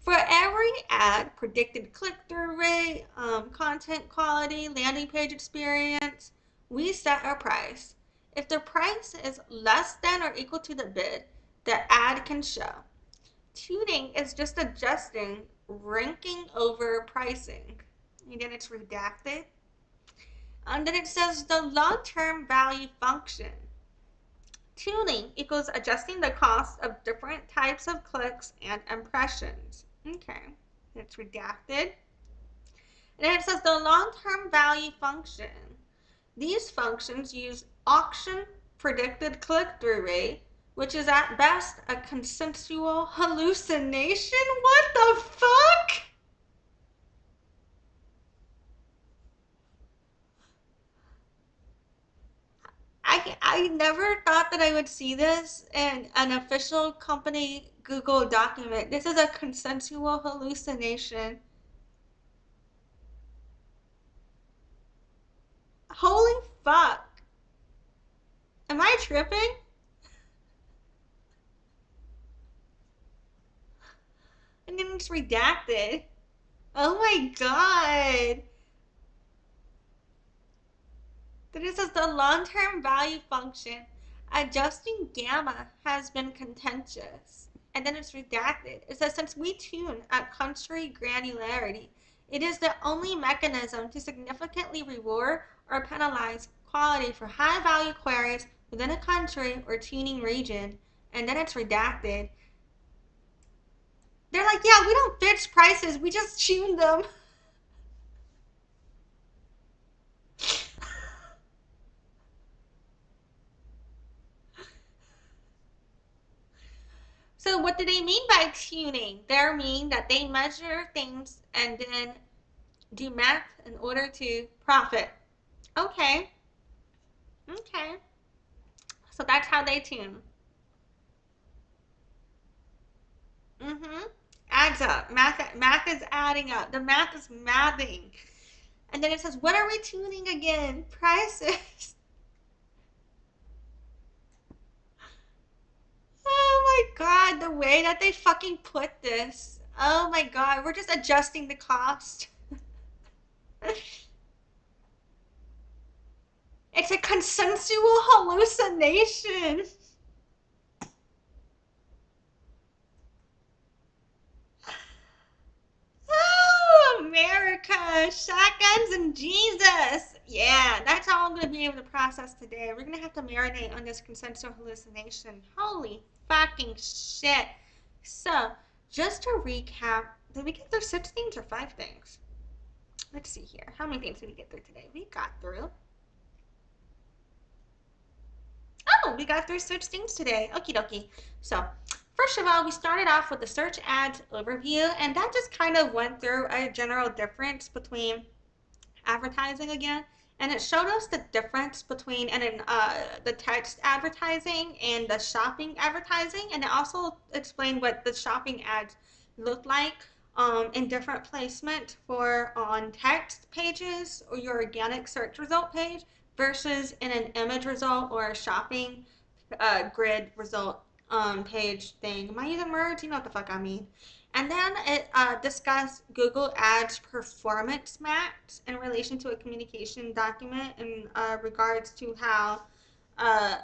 For every ad, predicted click-through rate, content quality, landing page experience, we set a price. If the price is less than or equal to the bid, the ad can show. Tuning is just adjusting ranking over pricing. And then it's redacted. And then it says the long-term value function. Tuning equals adjusting the cost of different types of clicks and impressions. Okay, it's redacted. And then it says the long-term value function. These functions use auction predicted click-through rate, which is at best a consensual hallucination. What the fuck? I never thought that I would see this in an official company Google document. This is a consensual hallucination. Holy fuck. Am I tripping? And then it's redacted. Oh my god. Then it says the long-term value function adjusting gamma has been contentious. And then it's redacted. It says since we tune at country granularity, it is the only mechanism to significantly reward or penalize quality for high-value queries within a country or tuning region. And then it's redacted. They're like, yeah, we don't fix prices, we just tune them. So what do they mean by tuning? They mean that they measure things and then do math in order to profit. Okay. Okay. So that's how they tune. Mm-hmm. Adds up. Math is adding up. The math is mathing. And then it says, what are we tuning again? Prices. Oh my god, the way that they fucking put this. Oh my god, we're just adjusting the cost. It's a consensual hallucination. Oh, America, shotguns and Jesus. Yeah, that's all I'm going to be able to process today. We're going to have to marinate on this consensual hallucination. Holy fucking shit. So, just to recap, did we get through 6 things or 5 things? Let's see here. How many things did we get through today? We got through. Oh, we got through 6 things today. Okie dokie. So, first of all, we started off with the search ads overview, and that just kind of went through a general difference between advertising again, and it showed us the difference between the text advertising and the shopping advertising, and it also explained what the shopping ads look like in different placement for on text pages or your organic search result page versus in an image result or a shopping grid result page thing. Am I using words? You know what the fuck I mean. And then it discussed Google Ads performance maps in relation to a communication document in regards to how uh,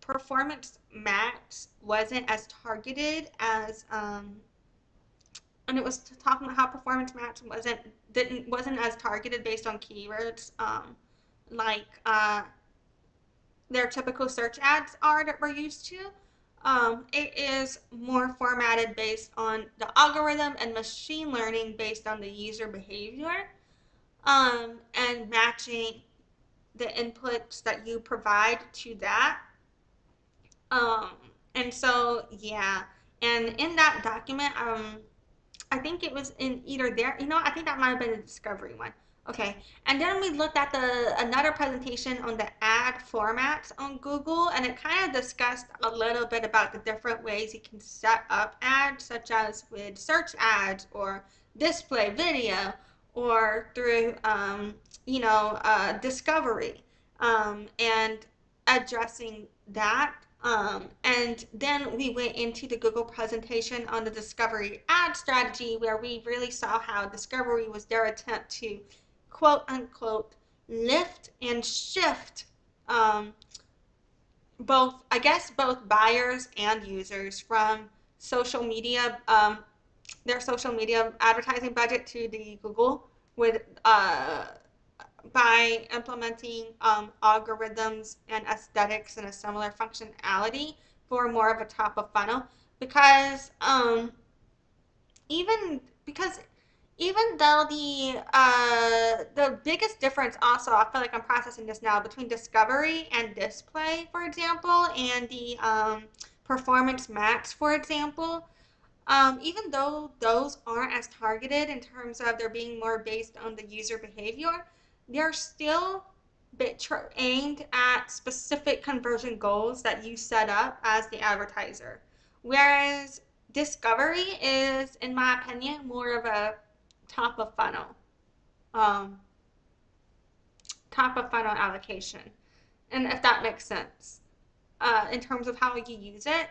performance maps wasn't as targeted as and it was talking about how performance maps wasn't as targeted based on keywords like their typical search ads are that we're used to. It is more formatted based on the algorithm and machine learning based on the user behavior and matching the inputs that you provide to that. Um, and so, yeah. And in that document, I think it was in either there, I think that might have been a discovery one. Okay, and then we looked at another presentation on the ad formats on Google, and it kind of discussed a little bit about the different ways you can set up ads, such as with search ads or display video or through, discovery and addressing that. And then we went into the Google presentation on the Discovery ad strategy, where we really saw how Discovery was their attempt to quote unquote lift and shift um, both, I guess, both buyers and users from social media, their social media advertising budget to the Google with by implementing algorithms and aesthetics and a similar functionality for more of a top of funnel, because even because even though the biggest difference, also I feel like I'm processing this now, between discovery and display, for example, and the performance max, for example, even though those aren't as targeted in terms of they're being more based on the user behavior, they're still aimed at specific conversion goals that you set up as the advertiser. Whereas discovery is, in my opinion, more of a top of funnel, um, top of funnel allocation, and if that makes sense, in terms of how you use it.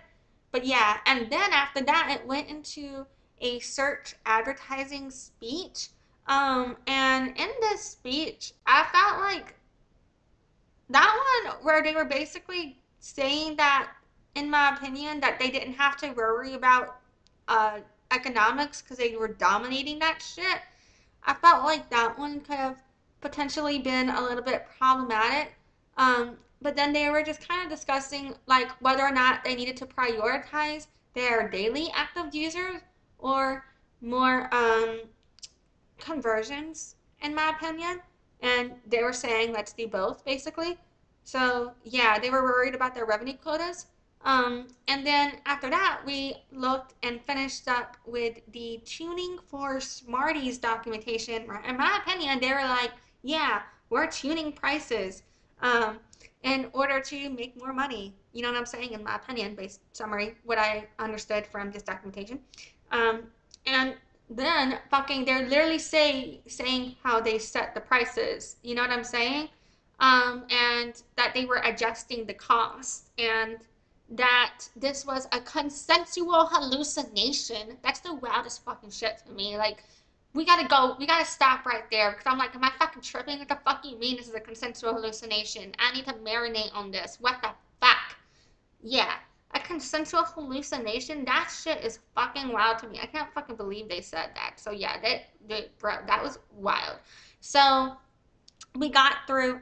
But yeah, and then after that, it went into a search advertising speech. And in this speech, I felt like that one where they were basically saying that, in my opinion, that they didn't have to worry about economics because they were dominating that shit. I felt like that one could have potentially been a little bit problematic. But then they were just kind of discussing like whether or not they needed to prioritize their daily active users or more conversions, in my opinion. And they were saying let's do both, basically. So yeah, they were worried about their revenue quotas. And then after that, we looked and finished up with the tuning for Smarties documentation. In my opinion, they were like, yeah, we're tuning prices in order to make more money. You know what I'm saying? In my opinion, based summary, what I understood from this documentation. Um, and then fucking they're literally saying how they set the prices. You know what I'm saying? And that they were adjusting the cost, and that this was a consensual hallucination. That's the wildest fucking shit to me. Like, we gotta stop right there, because I'm like, am I fucking tripping? What the fuck you mean this is a consensual hallucination? I need to marinate on this. What the fuck? Yeah, a consensual hallucination? That shit is fucking wild to me. I can't fucking believe they said that. So yeah, bro, that was wild. So we got through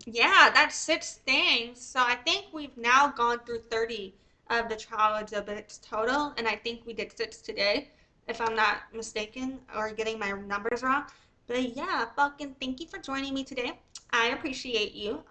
yeah, that's 6 things. So I think we've now gone through 30 of the trial exhibits total, and I think we did 6 today, if I'm not mistaken or getting my numbers wrong. But yeah, fucking thank you for joining me today. I appreciate you.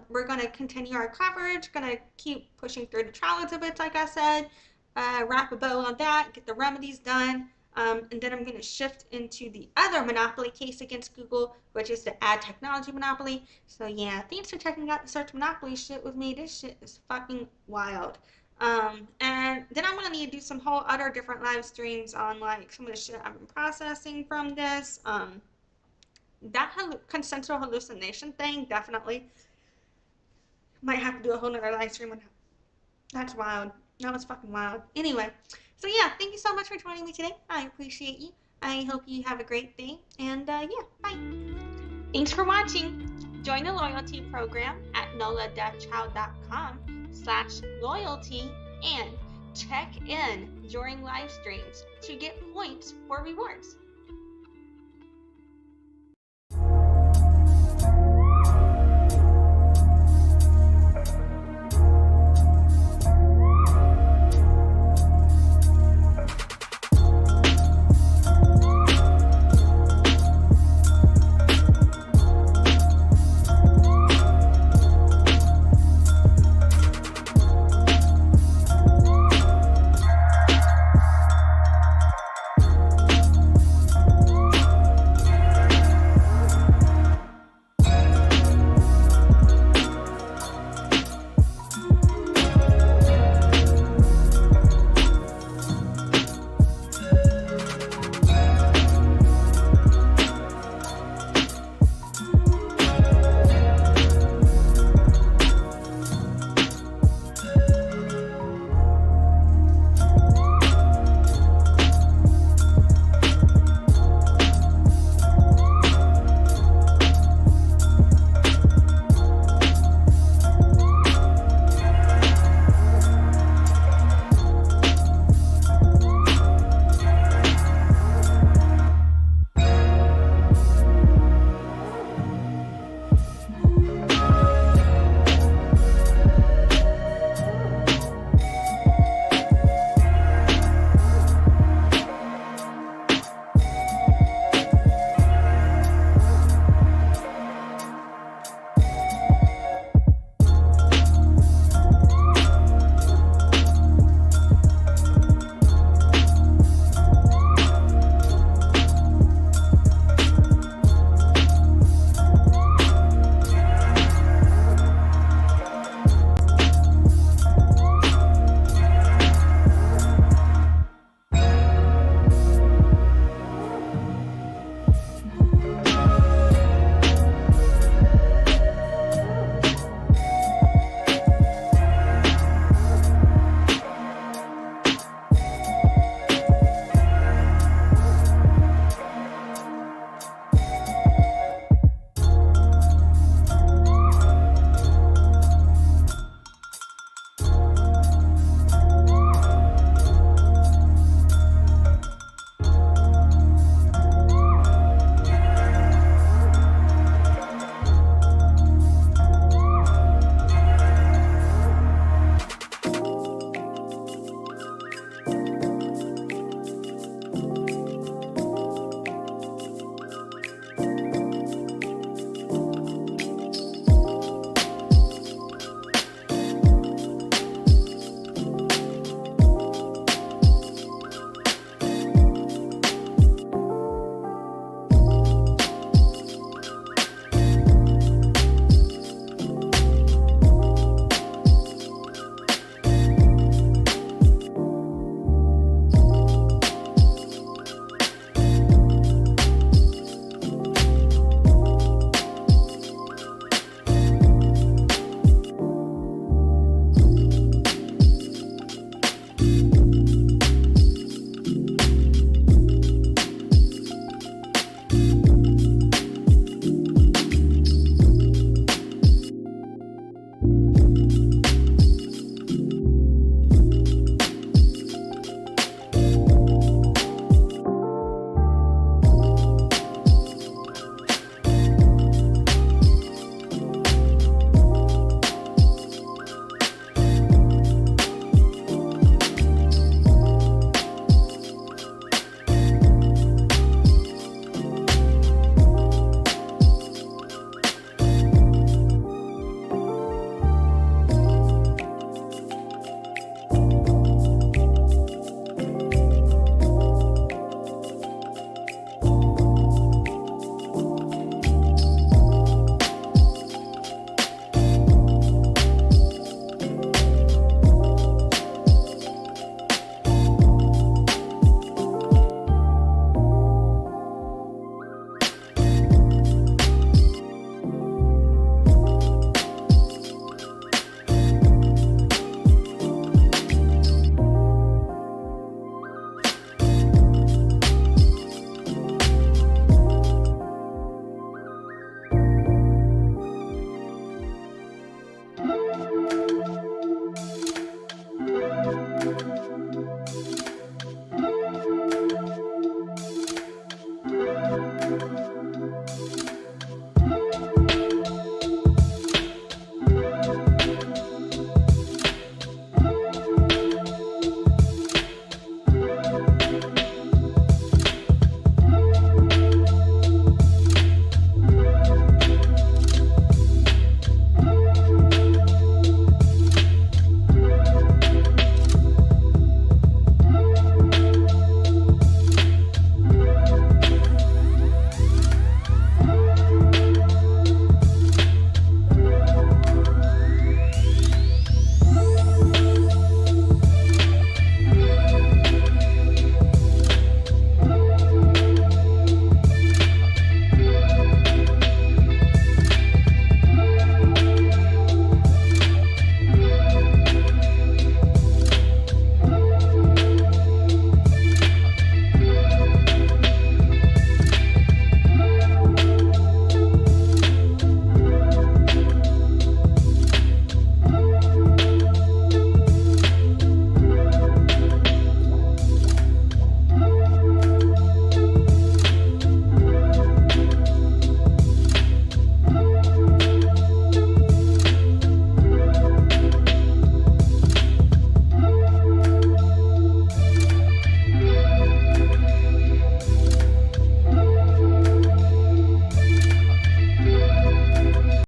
We're gonna continue our coverage, gonna keep pushing through the trial exhibits, like I said, wrap a bow on that, get the remedies done. And then I'm going to shift into the other monopoly case against Google, which is the ad technology monopoly. So yeah, thanks for checking out the search monopoly shit with me. This shit is fucking wild. And then I'm going to need to do some whole other different live streams on like some of the shit I've been processing from this. That consensual hallucination thing, definitely might have to do a whole nother live stream on that. That's wild. That was fucking wild. Anyway, so yeah, thank you so much for joining me today. I appreciate you. I hope you have a great day. And yeah, bye. Thanks for watching. Join the loyalty program at noladeathchild.com/loyalty and check in during live streams to get points for rewards.